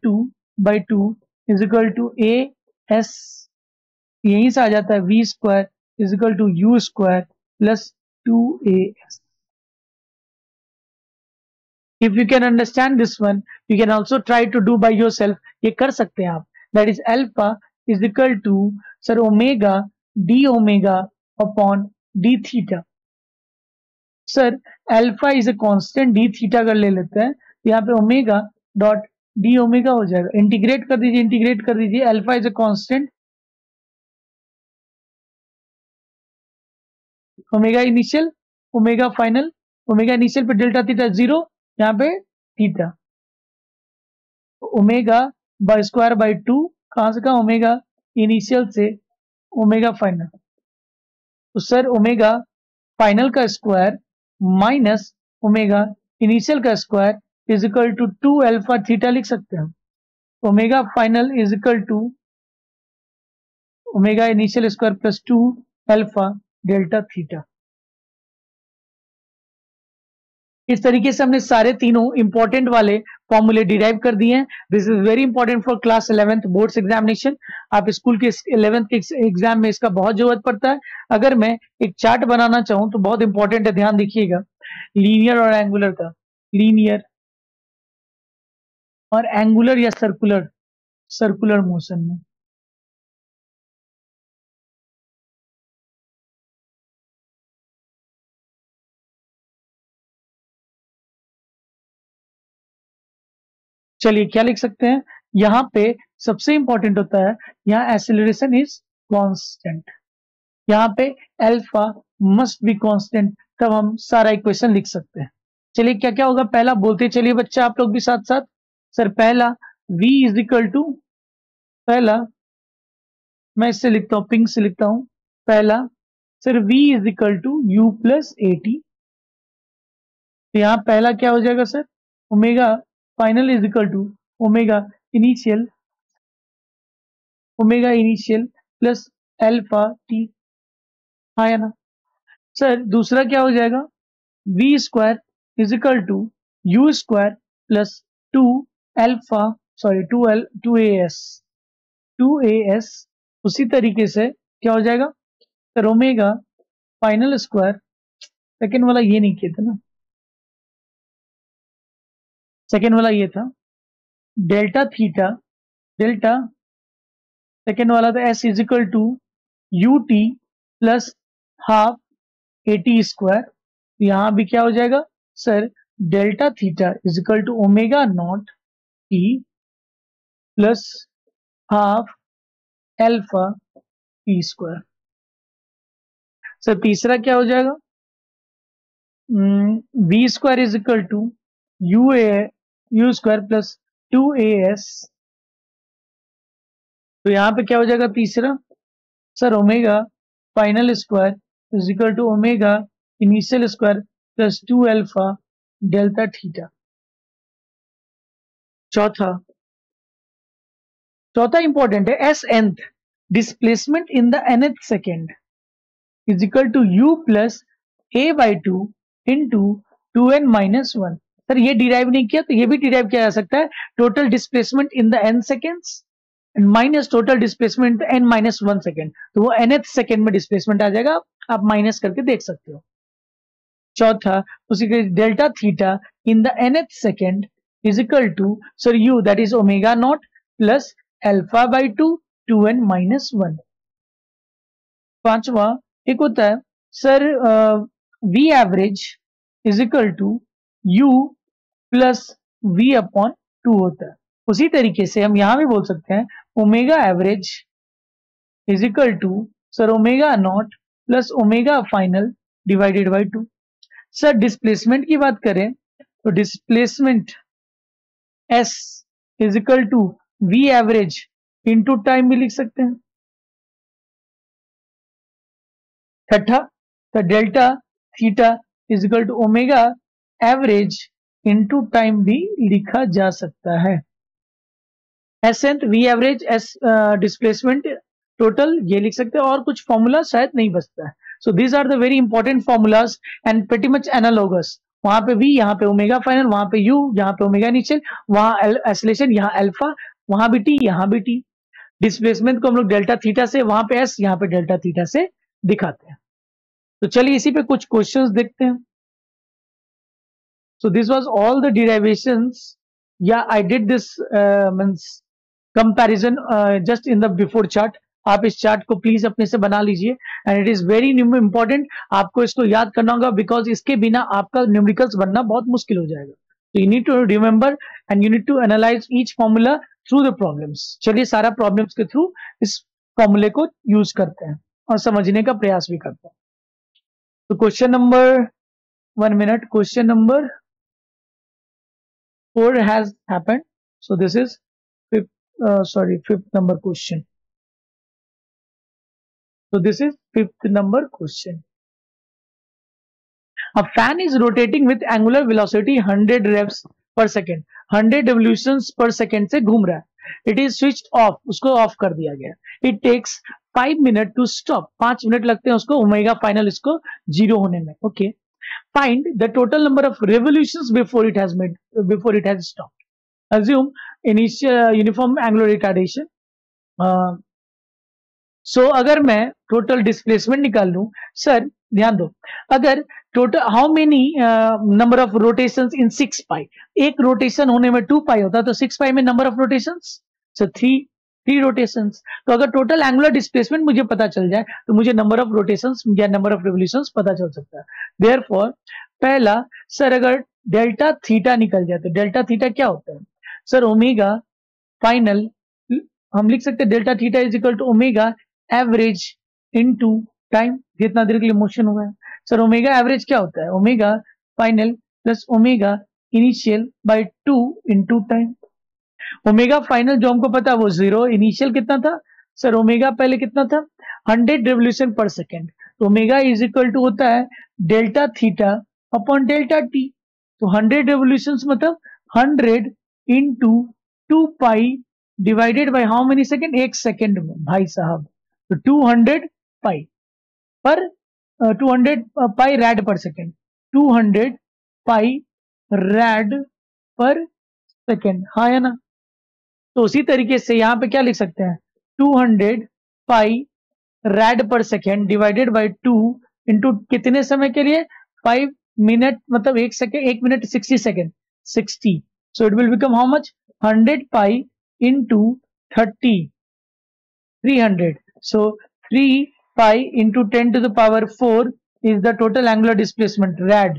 two is equal to A S. यहीं से आ जाता है we square is equal to U square plus 2as. If you can understand this one, you can also try to do by yourself. ये कर सकते हैं आप. That is alpha is equal to sir omega d omega upon d theta. Sir alpha is a constant, d theta अगर ले लेते हैं तो यहाँ पे omega dot d omega हो जाएगा. इंटीग्रेट कर दीजिए. Alpha is a constant, omega initial, omega final, omega initial पे डेल्टा थीटा 0, यहाँ पे theta, omega by square by 2, कहां से कहा, ओमेगा इनिशियल से ओमेगा फाइनल। तो सर ओमेगा फाइनल का स्क्वायर माइनस ओमेगा इनिशियल का square is equal to 2 alpha theta लिख सकते हैं। Omega final is equal to omega initial square plus 2 alpha delta theta. इस तरीके से हमने सारे तीनों इंपॉर्टेंट वाले फॉर्मूले डिराइव कर दिए हैं। This is very important for class 11th boards examination. आप स्कूल के 11th के एग्जाम में इसका बहुत जरूरत पड़ता है। अगर मैं एक चार्ट बनाना चाहूं तो बहुत इंपॉर्टेंट है, ध्यान देखिएगा, लीनियर और एंगुलर का, लीनियर और एंगुलर या सर्कुलर मोशन में। चलिए क्या लिख सकते हैं, यहाँ पे सबसे इंपॉर्टेंट होता है, यहाँ एक्सेलरेशन इज कांस्टेंट, यहाँ पे अल्फा मस्ट बी कांस्टेंट, तब हम सारा इक्वेशन लिख सकते हैं। चलिए क्या क्या होगा, पहला बोलते चलिए बच्चा, आप लोग भी साथ साथ। सर पहला v इज इक्वल टू, पहला मैं इससे लिखता हूं, पिंक से लिखता हूं, पहला sir v is equal to U plus A T. तो यहाँ पहला क्या हो जाएगा sir, omega final is equal to omega initial plus alpha T, हाँ या ना। सर दूसरा क्या हो जाएगा, V square is equal to U square plus 2 alpha, sorry 2 A S. उसी तरीके से क्या हो जाएगा sir, omega final square, second वाला ये नहीं किया था ना, सेकेंड वाला ये था डेल्टा थीटा, डेल्टा सेकेंड वाला था S is equal to U T plus half A T square. यहां भी क्या हो जाएगा sir, delta theta is equal to omega naught T plus half alpha T square. Sir तीसरा क्या हो जाएगा, V square is equal to U square plus 2as। तो यहां पे क्या हो जाएगा तीसरा, sir omega final square is equal to omega initial square plus 2 alpha delta theta. चौथा इंपॉर्टेंट है, S nth displacement in the nth second is equal to U plus A by 2 into 2n minus 1। Sir ये डिराइव नहीं किया तो ये भी डिराइव किया जा सकता है, total displacement in the n seconds minus total displacement n minus 1 second, तो वो nth सेकेंड में डिस्प्लेसमेंट आ जाएगा, आप माइनस करके देख सकते हो। चौथा उसी के delta theta in the nth second is equal to sir U that is omega naught plus alpha by 2 2n minus 1। पांचवा एक होता है sir V average is equal to U plus V upon 2 होता है। उसी तरीके से हम यहां भी बोल सकते हैं omega average is equal to sir omega naught plus omega final divided by 2। Sir displacement की बात करें तो displacement S is equal to V average into time भी लिख सकते हैं। छठा, तो delta theta is equal to omega average into time भी लिखा जा सकता है। Ascent V average S displacement total ये लिख सकते हैं, और कुछ फॉर्मूला शायद नहीं बचता है। So these are the very important formulas and pretty much analogous. वहां पे वी, यहाँ पे ओमेगा फाइनल, वहां पे यू, यहाँ पे ओमेगा इनिशियल, वहां एसिलेशन, यहाँ अल्फा, वहां भी टी, यहाँ भी टी। डिस्प्लेसमेंट को हम लोग डेल्टा थीटा से, वहां पे एस, यहाँ पे डेल्टा थीटा से दिखाते हैं। तो चलिए इसी पे कुछ क्वेश्चंस देखते हैं। So this was all the derivations. Yeah, I did this means comparison just in the before chart. आप इस चार्ट को प्लीज अपने से बना लीजिए, and it is very important. आपको इसको याद करना होगा, बिकॉज इसके बिना आपका न्यूमेरिकल्स बनना बहुत मुश्किल हो जाएगा। तो you need to remember and you need to analyse each formula through the problems. चलिए सारा प्रॉब्लम्स के थ्रू इस फॉर्मूले को यूज करते हैं और समझने का प्रयास भी करते हैं। तो question number 1 minute, question number 4 has happened. So this is fifth number question. So this is fifth number question. A fan is rotating with angular velocity 100 revs per second. 100 revolutions per second से घूम रहा है। It is switched off, उसको ऑफ कर दिया गया। It takes 5 minutes to stop. 5 minute लगते हैं उसको ओमेगा फाइनल इसको 0 होने में। Okay. Find the total number of revolutions before it has stopped. Assume initial uniform angular retardation. So अगर मैं टोटल डिस्प्लेसमेंट निकाल लूं, सर ध्यान दो, अगर total how many number of rotations in 6 pi, एक रोटेशन होने में 2 पाई होता है, तो 6 पाई में number of rotations, so 3 rotations. तो अगर टोटल एंगुलर डिस्प्लेसमेंट मुझे पता चल जाए तो मुझे नंबर ऑफ रोटेशंस या नंबर ऑफ रिवोल्यूशंस पता चल सकता है। देयरफॉर पहला, सर अगर डेल्टा थीटा निकल जाए तो डेल्टा थीटा क्या होता है? सर ओमेगा फाइनल, हम लिख सकते हैं delta theta is equal to omega average into time, जितना देर के लिए मोशन हुआ है। सर ओमेगा एवरेज क्या होता है? Omega final plus omega initial by 2 into time. Omega final जो हमको पता है वो 0, इनिशियल कितना था सर? ओमेगा पहले कितना था? 100 रेवोल्यूशन पर सेकेंड। तो ओमेगा इज इक्वल टू होता है delta theta upon delta T. तो 100 रेवोल्यूशंस मतलब 100 into 2 pi divided by how many second? 1 second में भाई साहब। तो 200 पाई पर 200 पाई रैड पर सेकेंड, 200 पाई रैड पर सेकेंड, हाँ है ना? तो उसी तरीके से यहां पे क्या लिख सकते हैं? 200 पाई red per second divided by 2 into कितने समय के लिए? 5 मिनट, मतलब 1 minute 60 second, 60। So it will become how much? 100 pi into 30, 300. So 3 pi into 10 to the power 4 is the total angular displacement, rad.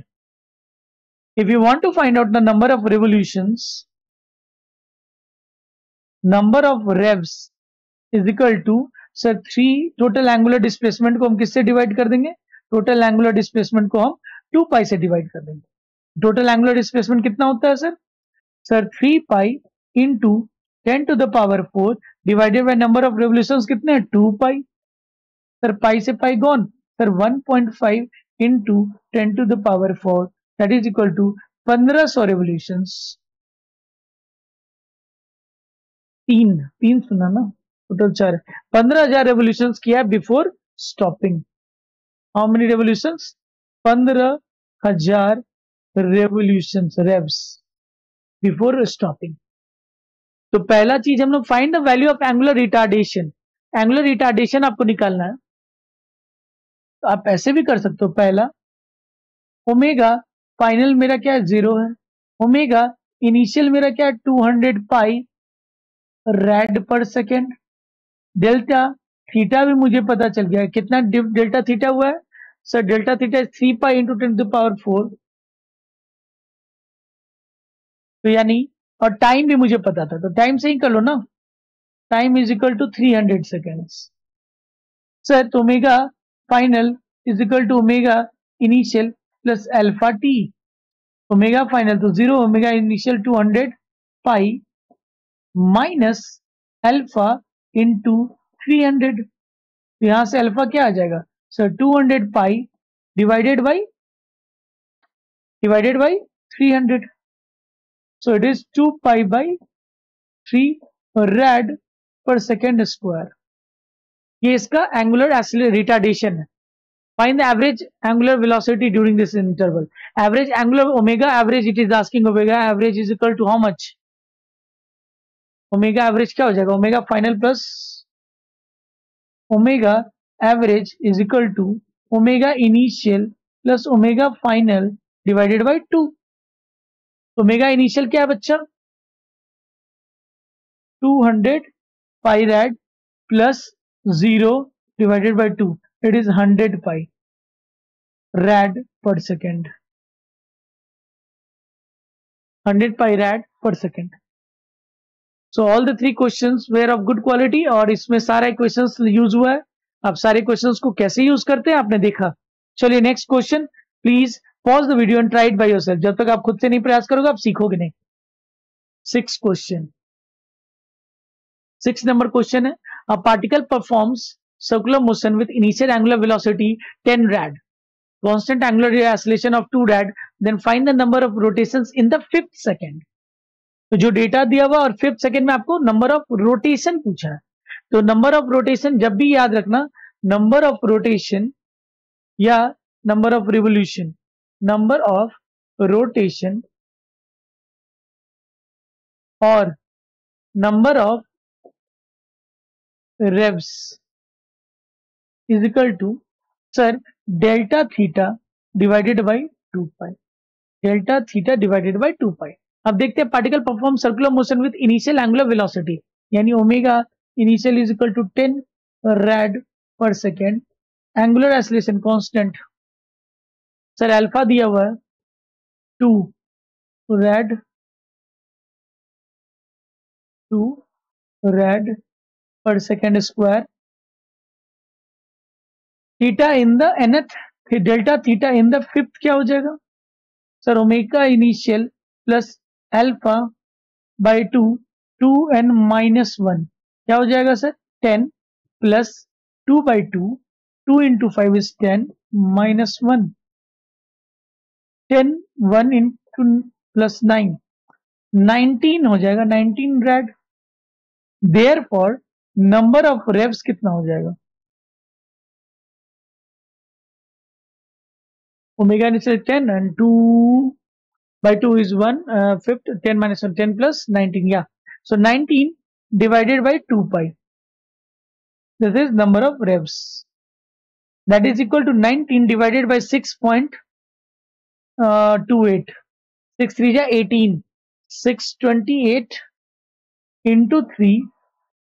If you want to find out the number of revolutions, number of revs is equal to, sir 3 total angular displacement को हम किससे डिवाइड कर देंगे? टोटल एंगुलर डिस्प्लेसमेंट को हम 2 पाई से डिवाइड कर देंगे। टोटल एंगुलर डिस्प्लेसमेंट कितना होता है sir? Sir 3 pi into 10 to the power 4 divided by number of revolutions कितने हैं? 2 पाई। सर पाई से pi gone, sir 1.5 into 10 to the power 4 that is equal to 1500 revolutions. 3 सुना ना, टोटल 4, 15,000 रेवोल्यूशंस किया before stopping. How many revolutions? 15,000 revolutions, revs before stopping. तो पहला चीज हम लोग find the value of angular retardation. Angular retardation आपको निकालना है, तो आप ऐसे भी कर सकते हो। पहला, ओमेगा फाइनल मेरा क्या है? 0 है। ओमेगा इनिशियल मेरा क्या है? 200 पाई red per second. Delta theta भी मुझे पता चल गया है, कितना डेल्टा थीटा हुआ है sir? Delta theta 3 pi into 10 to power 4। तो यानी, और टाइम भी मुझे पता था, तो टाइम से ही कर लो ना। Time is equal to 300 seconds. Sir तो omega final is equal to omega initial plus alpha T. Omega final तो 0, omega initial 200 pi minus alpha into 300। तो यहां से अल्फा क्या आ जाएगा? So 200 pi divided by 300. So it is 2 pi by 3 rad per second square. ये इसका angular retardation है. Find the average angular velocity during this interval. Average angular omega average, it is asking omega average is equal to how much? Omega average क्या हो जाएगा? Omega final plus omega average is equal to omega initial plus omega final divided by 2. Omega initial क्या है बच्चा? 200 pi rad plus 0 divided by 2. It is 100 pi rad per second. 100 pi rad per second. So all the three questions were of good quality और इसमें सारे questions यूज हुआ है. अब सारे questions को कैसे यूज करते हैं आपने देखा. चलिए next question. Please pause the video and try it by yourself. जब तक आप खुद से नहीं प्रयास करोगे आप सीखोगे नहीं. 6 क्वेश्चन. 6 नंबर क्वेश्चन है. A particle performs circular motion with initial angular velocity 10 rad, constant angular acceleration of 2 rad, then find the number of rotations in the 5th second. तो जो डेटा दिया हुआ और 5th सेकेंड में आपको नंबर ऑफ रोटेशन पूछा है. तो नंबर ऑफ रोटेशन जब भी याद रखना, नंबर ऑफ रोटेशन या number of revolution, number of rotation और number of revs is equal to sir delta theta divided by 2 pi. Delta theta divided by 2 pi. अब देखते हैं particle perform circular motion with initial angular velocity, यानी omega initial is equal to 10 rad per second. Angular acceleration constant sir alpha दिया हुआ है 2 rad per second square. Theta in the nth, delta theta in the 5th क्या हो जाएगा sir? Omega initial plus alpha by 2 2n minus 1 क्या हो जाएगा sir? 10 plus 2 by 2 2 into 5 is 10 minus 1 10 1 into plus 9 19 हो जाएगा. 19 rad. देयरफॉर नंबर ऑफ रेव्स कितना हो जाएगा? Omega initial 10 and 2 by 2 is 1 5th. 10 minus 1 10 plus 19. Yeah, so 19 divided by 2 pi, this is number of revs, that is equal to 19 divided by 6.28. 6 3 ja 18, 628 into 3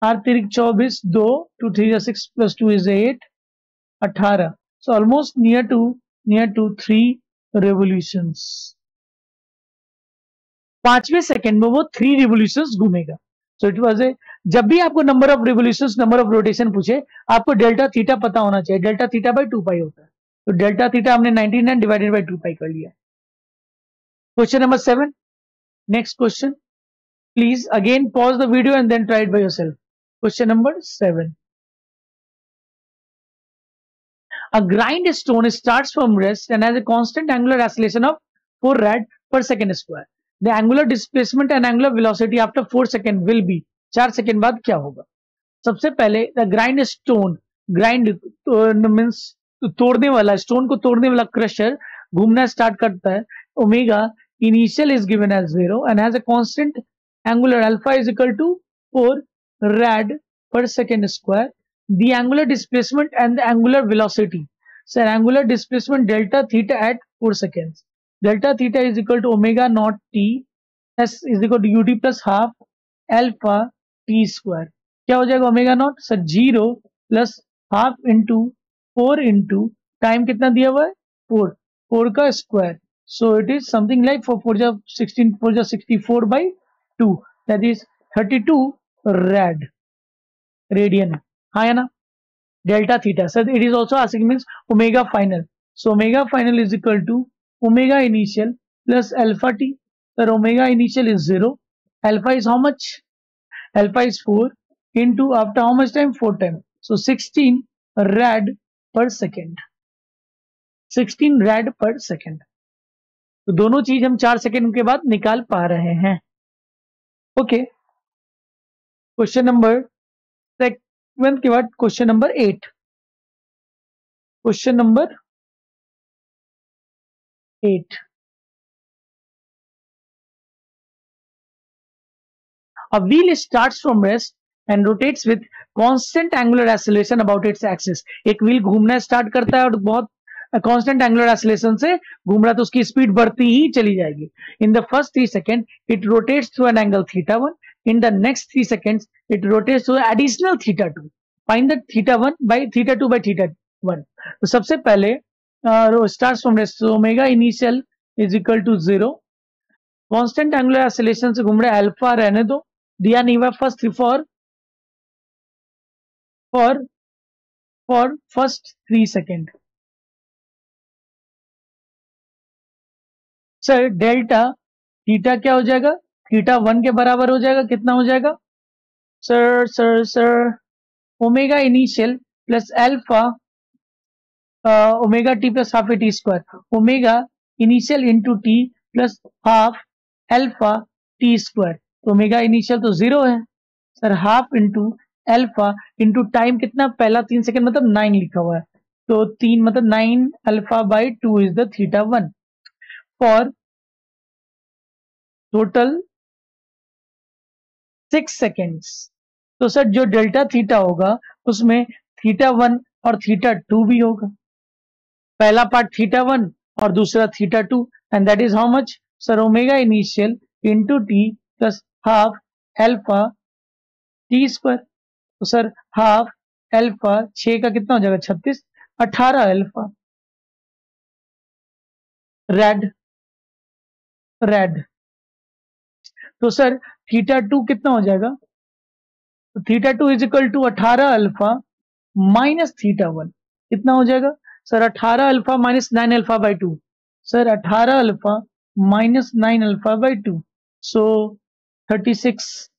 r 3 24 2 2 3 ja 6 plus 2 is 8 18. So almost near to 3 revolutions. 5वें सेकेंड में वो 3 रिवोल्यूशंस घूमेगा. सो इट वाज ए, जब भी आपको number of revolutions, number of rotation पूछे, आपको डेल्टा थीटा पता होना चाहिए. डेल्टा थीटा बाई 2 पाई होता है. तो डेल्टा थीटा हमने 99 डिवाइडेड बाई 2 पाई कर लिया. Question number 7. Next question. Please again pause the video and then try it by yourself. Question number 7. A grind stone starts from rest and has a constant angular acceleration of 4 rad per second square. The angular displacement and angular velocity after 4 second will be. 4 second बाद क्या होगा? सबसे पहले the grind stone, grind means तोड़ने वाला, स्टोन को तोड़ने वाला क्रशर घूमना स्टार्ट करता है. Omega initial is given as 0 and has a constant angular alpha is equal to 4 rad per second square. The angular displacement and the angular velocity. So angular displacement delta theta at 4 seconds. Delta theta is equal to omega naught t s is equal to ut plus half alpha t square. क्या हो जाएगा omega naught sir? 0 plus half into 4 into time कितना दिया हुआ है? 4. 4 का square. So it is something like 4 4 जा 16 4 जा 64 बाई 2, दैट इज 32 रेडियन. हाँ है ना? Delta theta sir it is also asking means omega final. So omega final is equal to omega initial plus alpha T. Sir omega initial is 0, alpha is how much? Alpha is 4 into after how much time? 4 time. So 16 rad per second, 16 rad per second. तो दोनों चीज हम 4 सेकेंड के बाद निकाल पा रहे हैं। ओके, क्वेश्चन नंबर 7 के बाद question number 8। Question number 8, a wheel starts from rest and rotates with constant angular acceleration about its axis। एक व्हील घूमना स्टार्ट करता है और बहुत कांस्टेंट एंगुलर एक्सेलरेशन से घूम रहा है, तो उसकी स्पीड बढ़ती ही चली जाएगी। In the first 3 second it rotates through an angle θ1, in the next 3 seconds it rotates through additional θ2। Find the θ1 by θ2 by θ1। तो सबसे पहले starts from rest, omega initial is equal to 0, constant angular acceleration से घूम रहा है, अल्फा रहने दो, दिया नहीं हुआ first for first 3 second. Sir delta theta क्या हो जाएगा, θ1 के बराबर हो जाएगा। कितना हो जाएगा sir omega initial plus alpha omega T plus half A T square, omega initial into T plus half alpha t square. Omega initial तो 0 है sir, half into alpha into time कितना, पहला 3 सेकेंड मतलब 9 लिखा हुआ है, तो 3 मतलब 9 alpha by 2 is the θ1 for total 6 seconds. तो सर जो डेल्टा थीटा होगा उसमें θ1 और θ2 भी होगा, पहला पार्ट θ1 और दूसरा θ2, and that is how much sir, omega initial into T plus half alpha t square. तो सर हाफ अल्फा 6 का कितना हो जाएगा 36, 18 अल्फा रेड। तो सर θ2 कितना हो जाएगा, तो θ2 is equal to 18 alpha minus θ1, कितना हो जाएगा sir 18 alpha minus 9 alpha by 2, sir 18 alpha minus 9 alpha by 2, so 36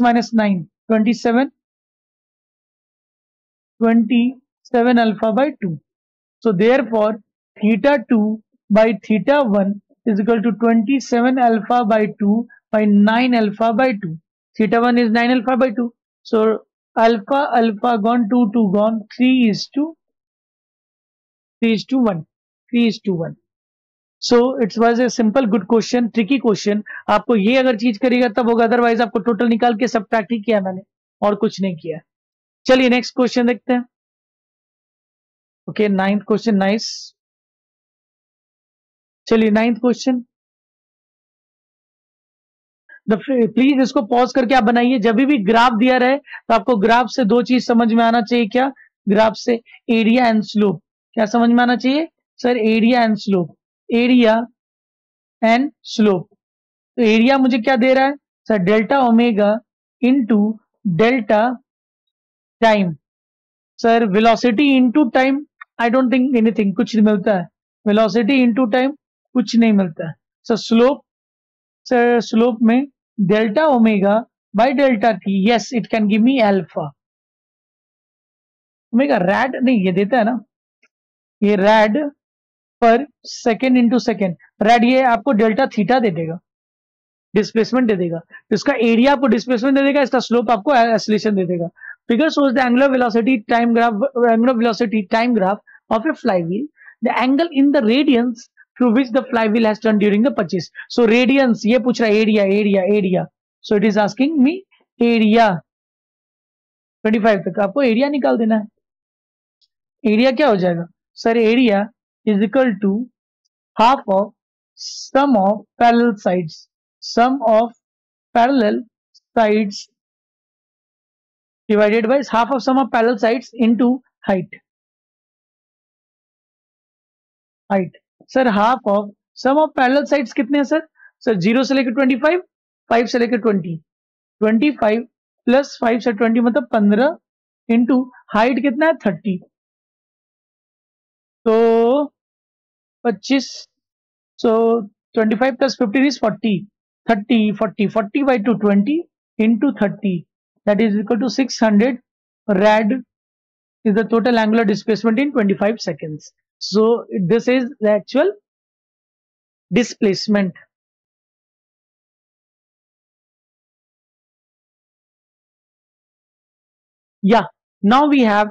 minus 9 27 alpha by 2। So therefore θ2 by θ1 is equal to 27 alpha by 2 by 9 alpha by 2. θ1 is 9 alpha by 2. So alpha gone, 2 gone, 3 is to 1. So it was a simple good question, tricky question। आपको ये अगर चीज करेगा तब होगा, अदरवाइज आपको टोटल निकाल के सबट्रैक्ट ही किया मैंने और कुछ नहीं किया। चलिए नेक्स्ट क्वेश्चन देखते हैं। Okay, 9th question, nice. चलिए 9th क्वेश्चन, प्लीज इसको पॉज करके आप बनाइए। जब भी ग्राफ दिया रहे तो आपको ग्राफ से 2 चीज समझ में आना चाहिए। क्या, ग्राफ से एरिया एंड स्लोप। क्या समझ में आना चाहिए sir, area and slope, area and slope. तो एरिया मुझे क्या दे रहा है sir, delta omega into delta time. Sir velocity into time, I don't think anything, कुछ नहीं मिलता है। वेलोसिटी इंटू टाइम कुछ नहीं मिलता है। सर स्लोप में delta omega by delta T, yes it can give me alpha omega red, नहीं ये देता है ना, ये red per second into second, red ये आपको डेल्टा थीटा दे देगा, डिस्प्लेसमेंट दे देगा। तो इसका एरिया आपको डिस्प्लेसमेंट दे देगा, इसका स्लोप आपको एक्सेलरेशन दे देगा। Figure shows the angular velocity time graph of a flywheel. The angle in the radians through which the flywheel has turned during the purchase. So radians, ये पूछ रहा है area. So it is asking me area। 25 तक आपको एरिया निकाल देना है। एरिया क्या हो जाएगा sir, area is equal to half of sum of parallel sides divided by half of sum of parallel sides into height। Sir half of sum of parallel sides कितने हैं सर 0 से लेकर 25, 5 से लेकर 20, 25 प्लस 5 से 20 मतलब 15 इंटू हाइट कितना है 30, तो 25, सो 25 plus 15 is 40 by 2 20 into 30, that is equal to 600 rad is the total angular displacement in 25 seconds. So this is the actual displacement. Yeah, now we have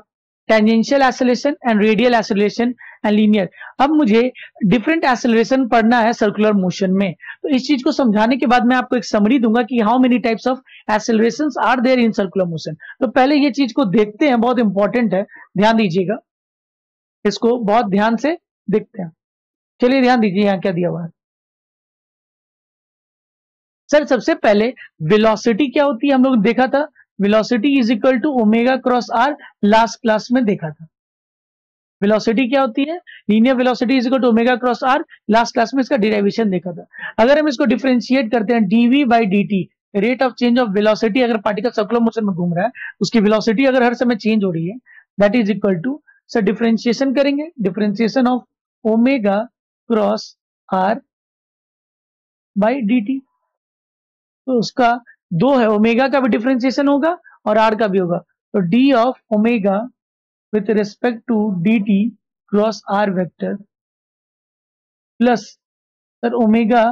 tangential acceleration and radial acceleration and linear. अब मुझे डिफरेंट एक्सेलरेशन पढ़ना है सर्कुलर मोशन में, तो इस चीज को समझाने के बाद मैं आपको एक समरी दूंगा कि how many types of accelerations are there in circular motion. तो पहले ये चीज को देखते हैं, बहुत इंपॉर्टेंट है, ध्यान दीजिएगा, इसको बहुत ध्यान से देखते हैं. चलिए ध्यान दीजिए यहाँ क्या दिया हुआ है. सर सबसे पहले वेलोसिटी क्या होती है हम लोग देखा था, velocity is equal to omega cross r, last class में देखा था. वेलोसिटी क्या होती है, linear velocity is equal to omega cross r, last class में इसका डेरिवेशन देखा था. अगर हम इसको डिफरेंशिएट करते हैं d v by d, rate of change of velocity, अगर पार्टिकल सर्कुलर मोशन में घूम रहा है उसकी वेलोसिटी अगर हर समय चेंज हो रही है, that is equal to, sir differentiation करेंगे, differentiation of omega cross r by d. तो उसका दो है, ओमेगा का भी डिफरेंशिएशन होगा और आर का भी होगा. तो d of omega with respect to D t cross r vector plus sir omega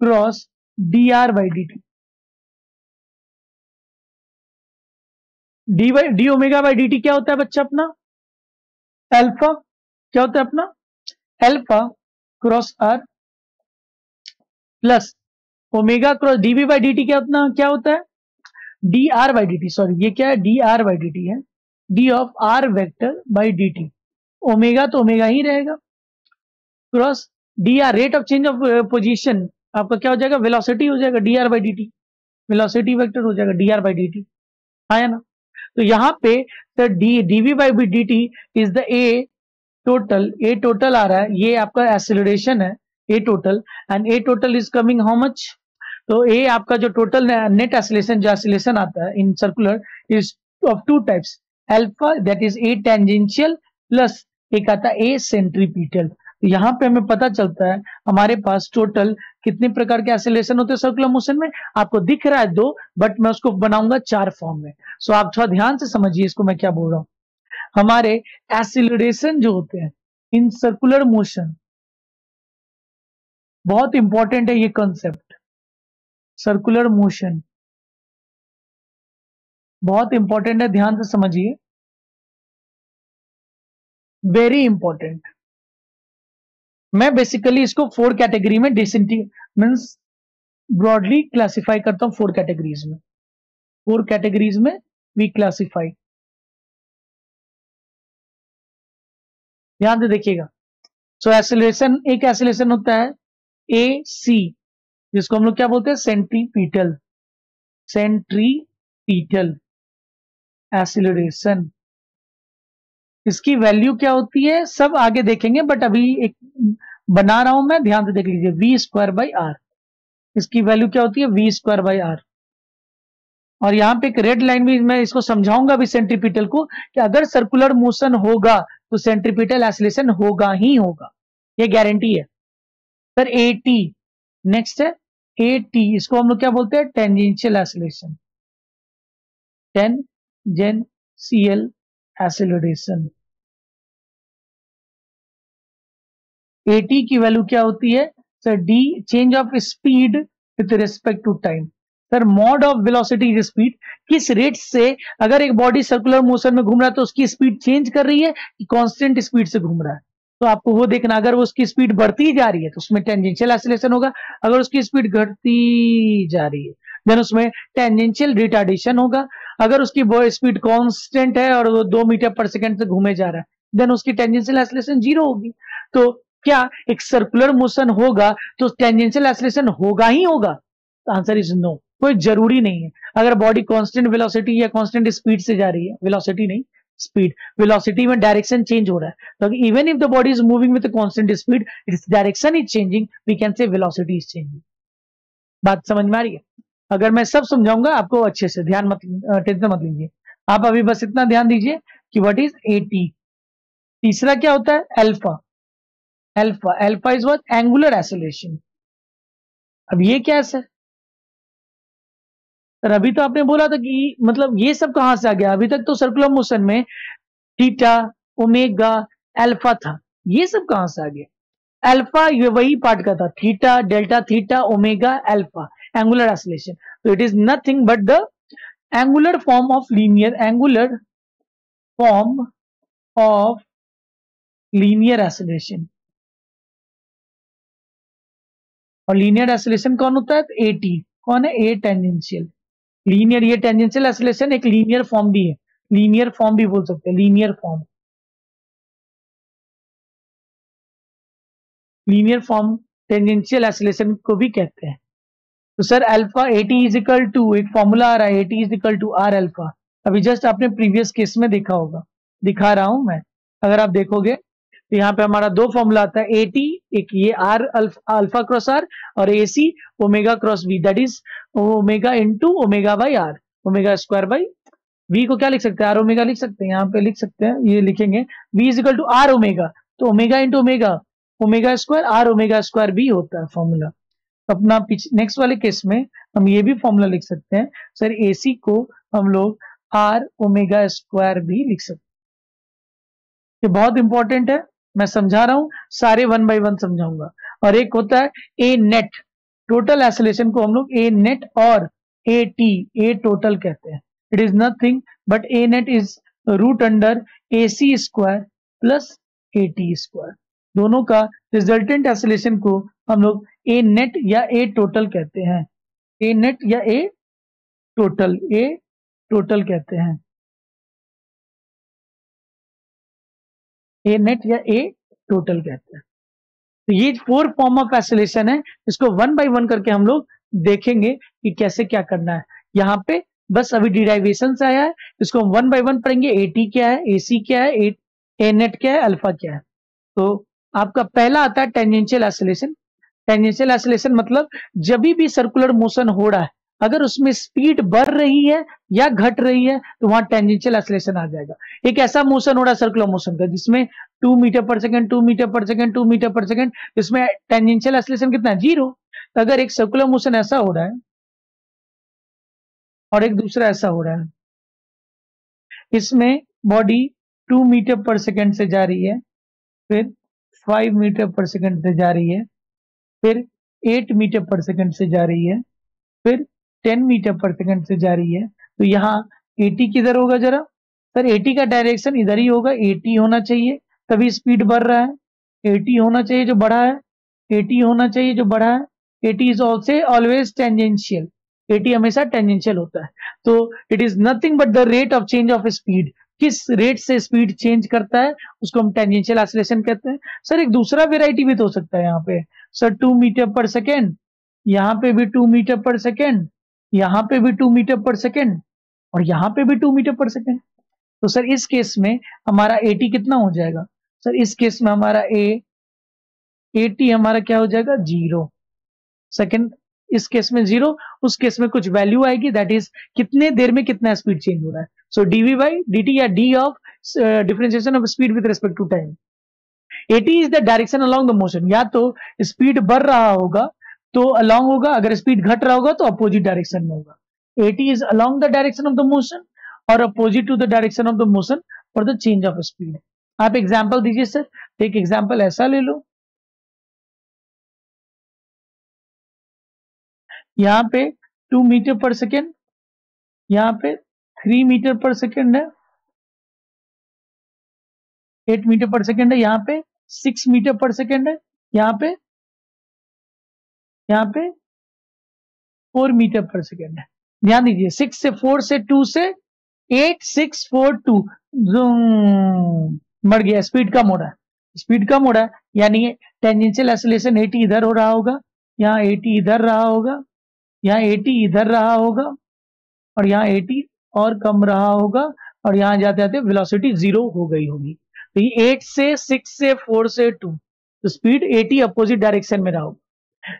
cross d r by D t. D omega by D t क्या होता है बच्चा अपना, एल्फा. क्या होता है अपना, alpha cross r plus omega cross dv by D t क्या होता है, d r by D t. Sorry ये क्या है, d r by D t है, d of r vector by D t. Omega तो ओमेगा ही रहेगा cross d r, rate of change of position आपका क्या हो जाएगा, वेलोसिटी हो जाएगा d r by D t, velocity vector हो जाएगा d r by D t. आया ना. तो यहाँ पे sir dv by D T is the a total आ रहा है, ये आपका एक्सेलरेशन है a total, and a total is coming how much. तो ए आपका जो टोटल नेट एक्सेलरेशन जो एक्सेलरेशन आता है in circular is of two types, alpha that is a tangential plus एक आता है ए सेंट्रीपिटल. यहाँ पे हमें पता चलता है हमारे पास टोटल कितने प्रकार के एक्सेलरेशन होते हैं सर्कुलर मोशन में. आपको दिख रहा है दो, बट मैं उसको बनाऊंगा चार फॉर्म में. सो आप थोड़ा ध्यान से समझिए इसको मैं क्या बोल रहा हूँ. हमारे एक्सेलरेशन जो होते हैं इन सर्कुलर मोशन, बहुत इंपॉर्टेंट है ये कॉन्सेप्ट, सर्कुलर मोशन बहुत इंपॉर्टेंट है, ध्यान से समझिए, वेरी इंपॉर्टेंट. मैं बेसिकली इसको 4 कैटेगरी में मीन्स ब्रॉडली क्लासिफाई करता हूं 4 कैटेगरीज में. 4 कैटेगरीज में वी क्लासिफाई, ध्यान से देखिएगा. सो एक्सेलरेशन, एक एक्सेलरेशन होता है ए सी, जिसको हम लोग क्या बोलते हैं, सेंट्रीपिटल एक्सेलरेशन. इसकी वैल्यू क्या होती है सब आगे देखेंगे, बट अभी एक बना रहा हूं मैं, ध्यान से देख लीजिए, वी स्क्वायर बाई आर. इसकी वैल्यू क्या होती है, वी स्क्वायर बाई आर. और यहाँ पे एक रेड लाइन भी मैं इसको समझाऊंगा भी सेंट्रीपिटल को, कि अगर सर्कुलर मोशन होगा तो सेंट्रीपिटल एक्सेलरेशन होगा ही होगा, ये गारंटी है. सर ए टी, नेक्स्ट है ए टी, इसको हम लोग क्या बोलते हैं, tangential acceleration, tangential acceleration. A t की वैल्यू क्या होती है sir, d change of speed with respect to time. Sir mod of velocity is speed, किस रेट से अगर एक बॉडी सर्कुलर मोशन में घूम रहा है तो उसकी स्पीड चेंज कर रही है कि कांस्टेंट स्पीड से घूम रहा है. तो आपको वो देखना, अगर वो उसकी स्पीड बढ़ती जा रही है तो उसमें टेंजेंशियल एक्सेलरेशन होगा, अगर उसकी स्पीड घटती जा रही है देन उसमें टेंजेंशियल रिटार्डेशन होगा. अगर उसकी स्पीड कांस्टेंट है और वो 2 मीटर पर सेकंड से घूमे जा रहा है देन उसकी टेंजेंशियल एक्सेलरेशन 0 होगी. तो क्या एक सर्कुलर मोशन होगा तो टेंजेंशियल एक्सेलरेशन होगा ही होगा, तो आंसर इज नो. कोई जरूरी नहीं है. अगर बॉडी कांस्टेंट वेलोसिटी या कांस्टेंट स्पीड से जा रही है, वेलोसिटी नहीं स्पीड, वेलोसिटी में डायरेक्शन चेंज हो रहा है, तो even if the body is moving with constant speed, its direction is changing, we can say velocity is changing. बात समझ में आ रही है. अगर मैं सब समझाऊंगा आपको अच्छे से, ध्यान मत, टेंशन मत लीजिए. आप अभी बस इतना ध्यान दीजिए कि व्हाट इज एटी. तीसरा क्या होता है, alpha. Alpha is what, angular acceleration. अब ये क्या है सर, अभी तो आपने बोला था कि मतलब ये सब कहां से आ गया, अभी तक तो सर्कुलर मोशन में थीटा, ओमेगा, अल्फा था। ये सब कहां से आ गया? अल्फा ये वही पार्ट का था, theta, delta theta, omega, alpha, angular oscillation. तो it is nothing but the angular form of linear oscillation. और लीनियर ऑसिलेशन कौन होता है? A t. कौन है? A tangential. लीनियर, ये टेंजेंशियल ऑसिलेशन एक लीनियर फॉर्म भी है, लीनियर फॉर्म भी बोल सकते हैं, linear form. Linear form tangential oscillation को भी कहते हैं। तो sir alpha a t is equal to, एक फॉर्मूला आ रहा है, a t is equal to r alpha. अभी जस्ट आपने प्रीवियस केस में देखा होगा, दिखा रहा हूं मैं। अगर आप देखोगे तो यहाँ पे हमारा दो फॉर्मूला आता है, ए टी, एक ये आर अल्फा क्रॉस आर, और a c omega cross v, that is omega into omega by r, omega square by v को क्या लिख सकते हैं? आर ओमेगा लिख सकते हैं, यहाँ पे लिख सकते हैं, ये लिखेंगे v is equal to r omega, तो omega into omega, omega square r omega square भी होता है फॉर्मूला। अपना नेक्स्ट वाले केस में हम ये भी फॉर्मूला लिख सकते हैं सर, एसी को हम लोग आर ओमेगा स्क्वायर भी लिख सकते हैं। ये बहुत इंपॉर्टेंट है, मैं समझा रहा हूं, सारे वन बाय वन समझाऊंगा। और एक होता है ए नेट, टोटल ऑसिलेशन को हम लोग ए नेट और ए टी, ए टोटल कहते हैं। It is nothing but a net is root under A C square plus A T square. दोनों का रिजल्टेंट ऑसिलेशन को हम लोग ए नेट या ए टोटल कहते हैं, ए नेट या ए टोटल कहते हैं, ए नेट या ए टोटल कहते हैं। तो ये 4 फॉर्म ऑफ ऑसिलेशन है, इसको वन बाय वन करके हम लोग देखेंगे कि कैसे क्या करना है। यहाँ पे बस अभी डिराइवेशन से आया है, इसको हम वन बाय वन पढ़ेंगे। ए टी क्या है, ए सी क्या है, ए नेट क्या है, अल्फा क्या है। तो आपका पहला आता है टेंजेंशियल ऑसिलेशन। टेंजेंशियल ऑसिलेशन मतलब जब भी सर्कुलर मोशन हो रहा है, अगर उसमें स्पीड बढ़ रही है या घट रही है तो वहां टेंजेंशियल ऑसिलेशन आ जाएगा। एक ऐसा मोशन हो रहा है सर्कुलर मोशन का जिसमें 2 मीटर पर सेकंड, 2 मीटर पर सेकंड, 2 मीटर पर सेकंड, इसमें टेंजेंशियल ऑसिलेशन कितना है? 0। तो अगर एक सर्कुलर मोशन ऐसा हो रहा है और एक दूसरा ऐसा हो रहा है, इसमें बॉडी 2 मीटर पर सेकंड से जा रही है, फिर 5 मीटर पर सेकंड से जा रही है, फिर 8 मीटर पर सेकंड से जा रही है, फिर 10 मीटर पर सेकंड से जा रही है। तो यहाँ 80 किधर होगा जरा? सर 80 का डायरेक्शन इधर ही होगा, 80 होना चाहिए, तभी स्पीड बढ़ रहा है। 80 होना चाहिए जो बढ़ा है, 80 होना चाहिए जो बढ़ा है। 80 इज ऑल्सो ऑलवेज टेंजेंशियल, 80 हमेशा टेंजेंशियल होता है। तो it is nothing but the rate of change of speed, किस रेट से स्पीड चेंज करता है उसको हम टेंजेंशियल ऑसिलेशन कहते हैं। सर एक दूसरा वेराइटी भी तो हो सकता है यहाँ पे, सर 2 मीटर पर सेकेंड, यहाँ पे भी 2 मीटर पर सेकेंड, यहाँ पे भी 2 मीटर पर सेकेंड, और यहाँ पे भी 2 मीटर पर सेकेंड। तो सर इस केस में हमारा 80 कितना हो जाएगा? सर इस केस में हमारा 80 हमारा क्या हो जाएगा? 0 सेकेंड। इस केस में 0, उस केस में कुछ वैल्यू आएगी, दैट इज कितने देर में कितना स्पीड चेंज हो रहा है। सो डीवी बाई डी या d of differentiation of speed with respect to time. 80 is the direction along the motion, या तो स्पीड बढ़ रहा होगा तो अलोंग होगा, अगर स्पीड घट रहा होगा तो अपोजिट डायरेक्शन में होगा। 80 is along the direction of the motion और opposite to the direction of the motion for the change of speed. आप एग्जांपल दीजिए सर, एक एग्जांपल ऐसा ले लो, यहाँ पे 2 मीटर पर सेकेंड, यहाँ पे 3 मीटर पर सेकेंड है, 8 मीटर पर सेकेंड है, यहाँ पे 6 मीटर पर सेकेंड है, यहाँ पे 4 मीटर पर सेकेंड है। ध्यान दीजिए, 6 से 4 से 2 से 8 6 4 2 मर गया, स्पीड कम हो रहा है, स्पीड कम हो रहा है, यानी टेंजेंशियल ऑसिलेशन 80 इधर हो रहा होगा, यहाँ 80 इधर रहा होगा, यहाँ 80 इधर रहा होगा, और यहाँ 80 और कम रहा होगा, और यहाँ जाते जाते वेलोसिटी 0 हो गई होगी। तो ये 8 से 6 से 4 से 2, तो स्पीड 80 अपोजिट डायरेक्शन में रहा होगा।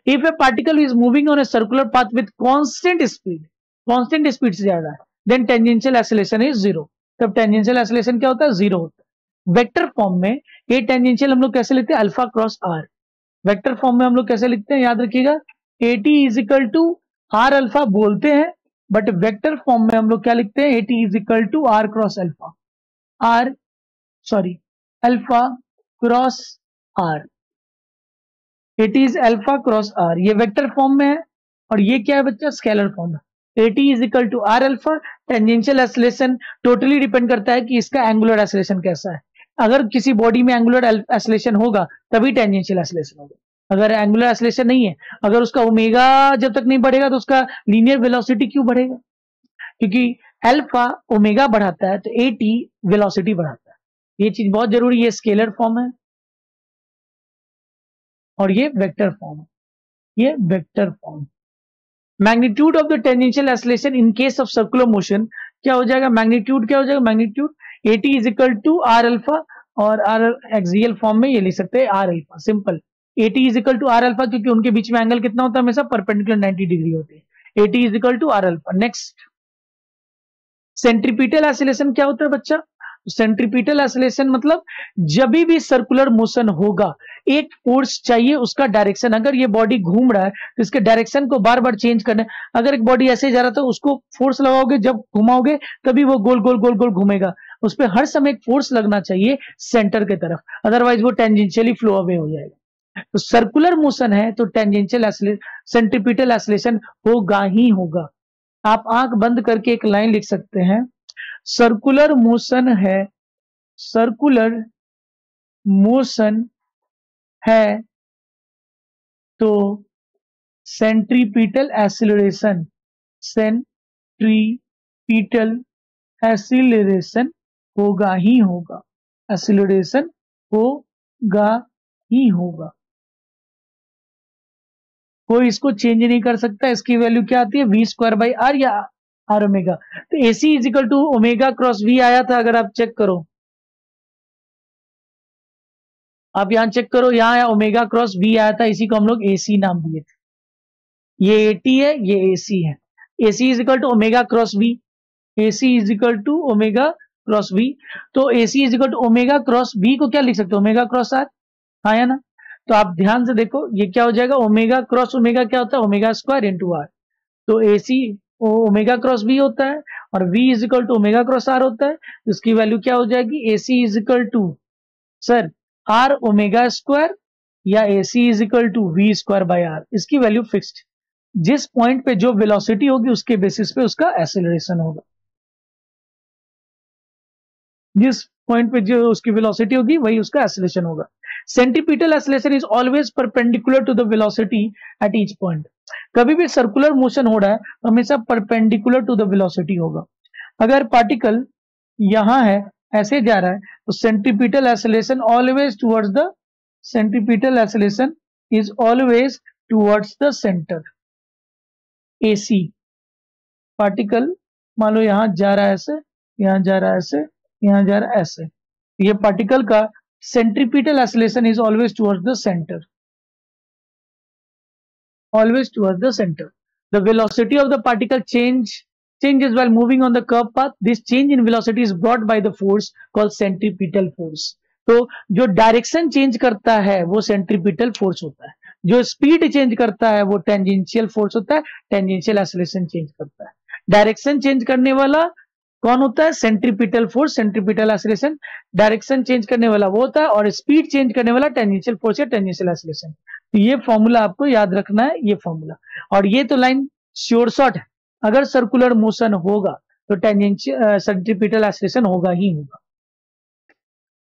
If a particle is moving on a circular path with constant speed से ज्यादा है, then tangential acceleration is 0। तब tangential acceleration क्या होता है? 0 होता है। वेक्टर फॉर्म में ये टेंजेंशियल हम लोग कैसे लिखते हैं? Alpha cross r. Vector form में हम लोग कैसे लिखते हैं? याद रखिएगा, 80 is equal to r alpha बोलते हैं, बट वेक्टर फॉर्म में हम लोग क्या लिखते हैं? 80 is equal to r cross alpha. R sorry, alpha cross r, a t is alpha cross r, ये वेक्टर फॉर्म में है और ये क्या है बच्चा, स्केलर फॉर्म है। A t is equal to r alpha. Tangential acceleration totally depend करता है कि इसका एंगुलर एसिलेशन कैसा है। अगर किसी बॉडी में एंगुलर एसिलेशन होगा तभी टेंजेंशियल एसिलेशन होगा, अगर एंगुलर एसिलेशन नहीं है, अगर उसका ओमेगा जब तक नहीं बढ़ेगा तो उसका लीनियर वेलोसिटी क्यों बढ़ेगा, क्योंकि अल्फा ओमेगा बढ़ाता है तो एटी वेलोसिटी बढ़ाता है। ये चीज बहुत जरूरी है, स्केलर फॉर्म है और ये वेक्टर फॉर्म है, ये vector form. Magnitude of the tangential acceleration in case of circular motion क्या हो जाएगा, मैग्नीट्यूड क्या हो जाएगा, magnitude a t is equal to r alpha, और आर एक्सियल फॉर्म में ये लिख सकते हैं r alpha, simple. A t is equal to r alpha, क्योंकि उनके बीच में एंगल कितना होता है, हमेशा परपेंडिकुलर 90 डिग्री होती है। A t is equal to r alpha. Next, centripetal acceleration क्या होता है बच्चा, सेंट्रीपिटल एसिलेशन मतलब जब भी सर्कुलर मोशन होगा एक फोर्स चाहिए उसका डायरेक्शन, अगर ये बॉडी घूम रहा है तो इसके डायरेक्शन को बार बार चेंज करना है। अगर एक बॉडी ऐसे जा रहा तो उसको फोर्स लगाओगे, जब घुमाओगे तभी वो गोल गोल गोल गोल घूमेगा, उस पर हर समय एक फोर्स लगना चाहिए सेंटर के तरफ, अदरवाइज वो टेंजेंशियली फ्लो अवे हो जाएगा। तो सर्कुलर मोशन है तो टेंजेंशियल सेंट्रीपिटल एसिलेशन होगा ही होगा। आप आंख बंद करके एक लाइन लिख सकते हैं, सर्कुलर मोशन है, सर्कुलर मोशन है तो सेंट्रीपिटल एक्सीलरेशन, सेंट्रीपिटल एक्सीलरेशन होगा ही होगा, एक्सीलरेशन होगा ही होगा, कोई इसको चेंज नहीं कर सकता। इसकी वैल्यू क्या आती है, वी स्क्वायर बाई आर या आर ओमेगा। तो AC is equal to omega cross v आया था, अगर आप चेक करो, आप यहां चेक करो, यहां आया ओमेगा क्रॉस वी आया था, इसी को हम लोग एसी नाम दिए थे। ये एटी है, ये एसी है। Ac is equal to omega cross v, ac is equal to omega cross v. तो AC is equal to omega cross v को क्या लिख सकते हो, ओमेगा क्रॉस आर, हाँ या ना। तो आप ध्यान से देखो ये क्या हो जाएगा, ओमेगा क्रॉस ओमेगा क्या होता है, ओमेगा स्क्वायर इंटू आर। तो एसी ओमेगा क्रॉस वी होता है और V is equal to omega cross R होता है, तो इसकी वैल्यू क्या हो जाएगी, AC is equal to sir R omega square या AC is equal to V square by R. इसकी वैल्यू फिक्स्ड, जिस पॉइंट पे जो वेलोसिटी होगी उसके बेसिस पे उसका एक्सेलरेशन होगा, जिस पॉइंट पे जो उसकी वेलोसिटी होगी वही उसका एक्सेलरेशन होगा। Centripetal acceleration is always perpendicular to the velocity at each point. कभी भी सर्कुलर मोशन हो रहा है तो हमेशा परपेंडिकुलर टू द वेलोसिटी होगा। अगर पार्टिकल यहां है, ऐसे जा रहा है, तो centripetal acceleration always towards the, centripetal acceleration is always towards the centre. AC particle मान लो यहां जा रहा है ऐसे, यहां जा रहा है ऐसे, यहां जा रहा है ऐसे, ये पार्टिकल का centripetal acceleration is always towards the centre, always towards the center. The velocity of the particle changes while moving on the curved path. This change in velocity is brought by the force called centripetal force. तो जो डायरेक्शन चेंज करता है वो सेंट्रीपिटल फोर्स होता है, जो स्पीड चेंज करता है वो टेंजेंशियल फोर्स होता है, टेंजेंशियल एक्सेलरेशन चेंज करता है। डायरेक्शन चेंज करने वाला कौन होता है, centripetal force, centripetal acceleration. Direction change करने वाला वो होता है और स्पीड चेंज करने वाला टेंजेंशियल फोर्स या टेंजेंशियल एक्सेलरेशन। तो ये फॉर्मूला आपको याद रखना है, ये फॉर्मूला। और ये तो लाइन श्योर शॉट है, अगर सर्कुलर मोशन होगा तो टेंजेंशियल सेंट्रीपिटल एक्सेलरेशन होगा ही होगा।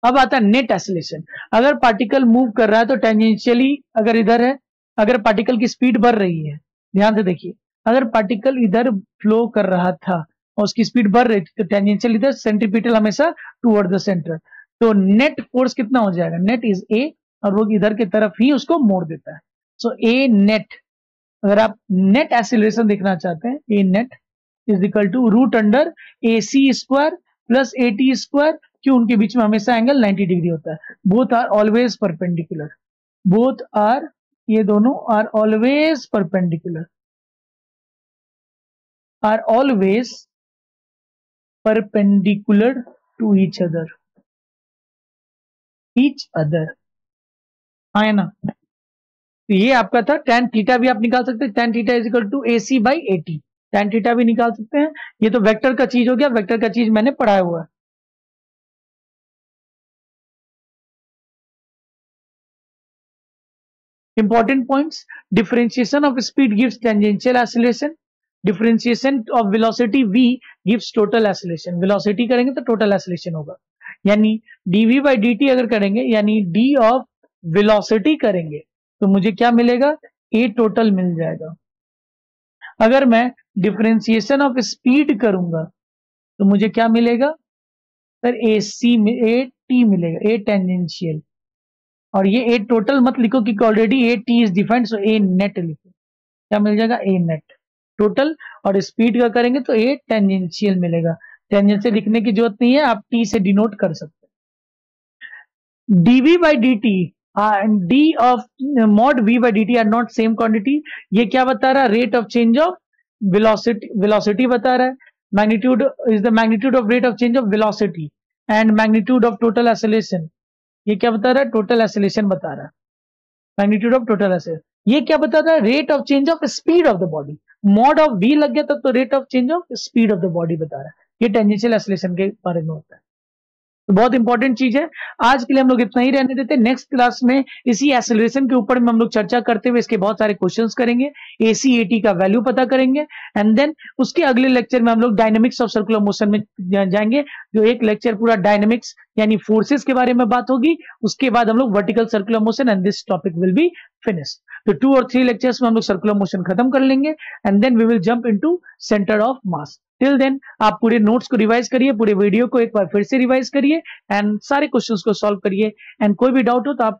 अब आता है नेट एक्सेलरेशन। अगर पार्टिकल मूव कर रहा है तो टेंजेंशियली अगर इधर है, अगर पार्टिकल की स्पीड बढ़ रही है, ध्यान से देखिए, अगर पार्टिकल इधर फ्लो कर रहा था और उसकी स्पीड बढ़ रही थी तो टेंजेंशियल इधर, सेंट्रीपिटल हमेशा टुवर्ड द सेंटर। तो नेट फोर्स कितना हो जाएगा, नेट इज ए, और वो इधर की तरफ ही उसको मोड़ देता है। सो ए नेट, अगर आप नेट एक्सीलरेशन देखना चाहते हैं, A net is equal to root under A C square plus A T square, क्यों, उनके बीच में हमेशा एंगल 90 डिग्री होता है। Both are always perpendicular, both are, ये दोनों are always perpendicular, are always perpendicular to each other, each other, हाँ है ना। तो ये आपका था tan थीटा, भी आप निकाल सकते हैं, tan theta is equal to a c by a t, tan theta भी निकाल सकते हैं। ये तो वेक्टर का चीज हो गया, वेक्टर का चीज मैंने पढ़ाया हुआ है। Important points: differentiation of speed gives tangential acceleration, differentiation of velocity v gives total acceleration. velocity करेंगे तो total acceleration होगा, यानी dv by dt अगर करेंगे यानी d of velocity करेंगे तो मुझे क्या मिलेगा, a total मिल जाएगा. अगर मैं डिफरेंशिएशन ऑफ स्पीड करूंगा तो मुझे क्या मिलेगा सर, a t मिलेगा, a टेंजेंशियल. और ये ए टोटल मत लिखो क्योंकि already A t is defined, so A net लिखो. क्या मिल जाएगा, ए नेट टोटल. और स्पीड का करेंगे तो ए टेंजेंशियल मिलेगा. टेंजेंशियल लिखने की जरूरत नहीं है, आप टी से डिनोट कर सकते हैं. D v by D t and d of mod v by D t are not same quantity. ये क्या बता रहा है, rate of change of velocity बता रहा है. Magnitude is the magnitude of rate of change of velocity and magnitude of total acceleration. ये क्या बता रहा है, टोटल एक्सेलरेशन बता रहा है. मैग्नीट्यूड ऑफ टोटल एक्सेलरेशन ये क्या बता रहा है, rate of change of speed of the body. Mod of v लग गया तब तो rate of change of speed of the body बता रहा है. ये टेंजेंशियल एक्सेलरेशन के बारे में होता है. तो बहुत इंपॉर्टेंट चीज है. आज के लिए हम लोग इतना ही रहने देते हैं. नेक्स्ट क्लास में इसी एक्सेलरेशन के ऊपर में हम लोग चर्चा करते हुए इसके बहुत सारे क्वेश्चंस करेंगे, एसी एटी का वैल्यू पता करेंगे, एंड देन उसके अगले लेक्चर में हम लोग डायनेमिक्स ऑफ सर्कुलर मोशन में जाएंगे, जो एक लेक्चर पूरा डायनेमिक्स यानी फोर्सेस के बारे में बात होगी. उसके बाद हम लोग vertical circular motion and this topic will be finish. तो 2 और 3 लेक्चर्स में हम लोग सर्कुलर मोशन खत्म कर लेंगे and then we will jump into centre of mass. Till then आप पूरे नोट्स को रिवाइज करिए, पूरे वीडियो को एक बार फिर से रिवाइज करिए एंड सारे क्वेश्चंस को सॉल्व करिए. एंड कोई भी डाउट हो तो आप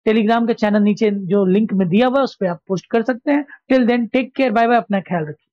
टेलीग्राम का चैनल नीचे जो लिंक में दिया हुआ है उस पर आप पोस्ट कर सकते हैं. Till then take care, bye bye, अपना ख्याल रखिए.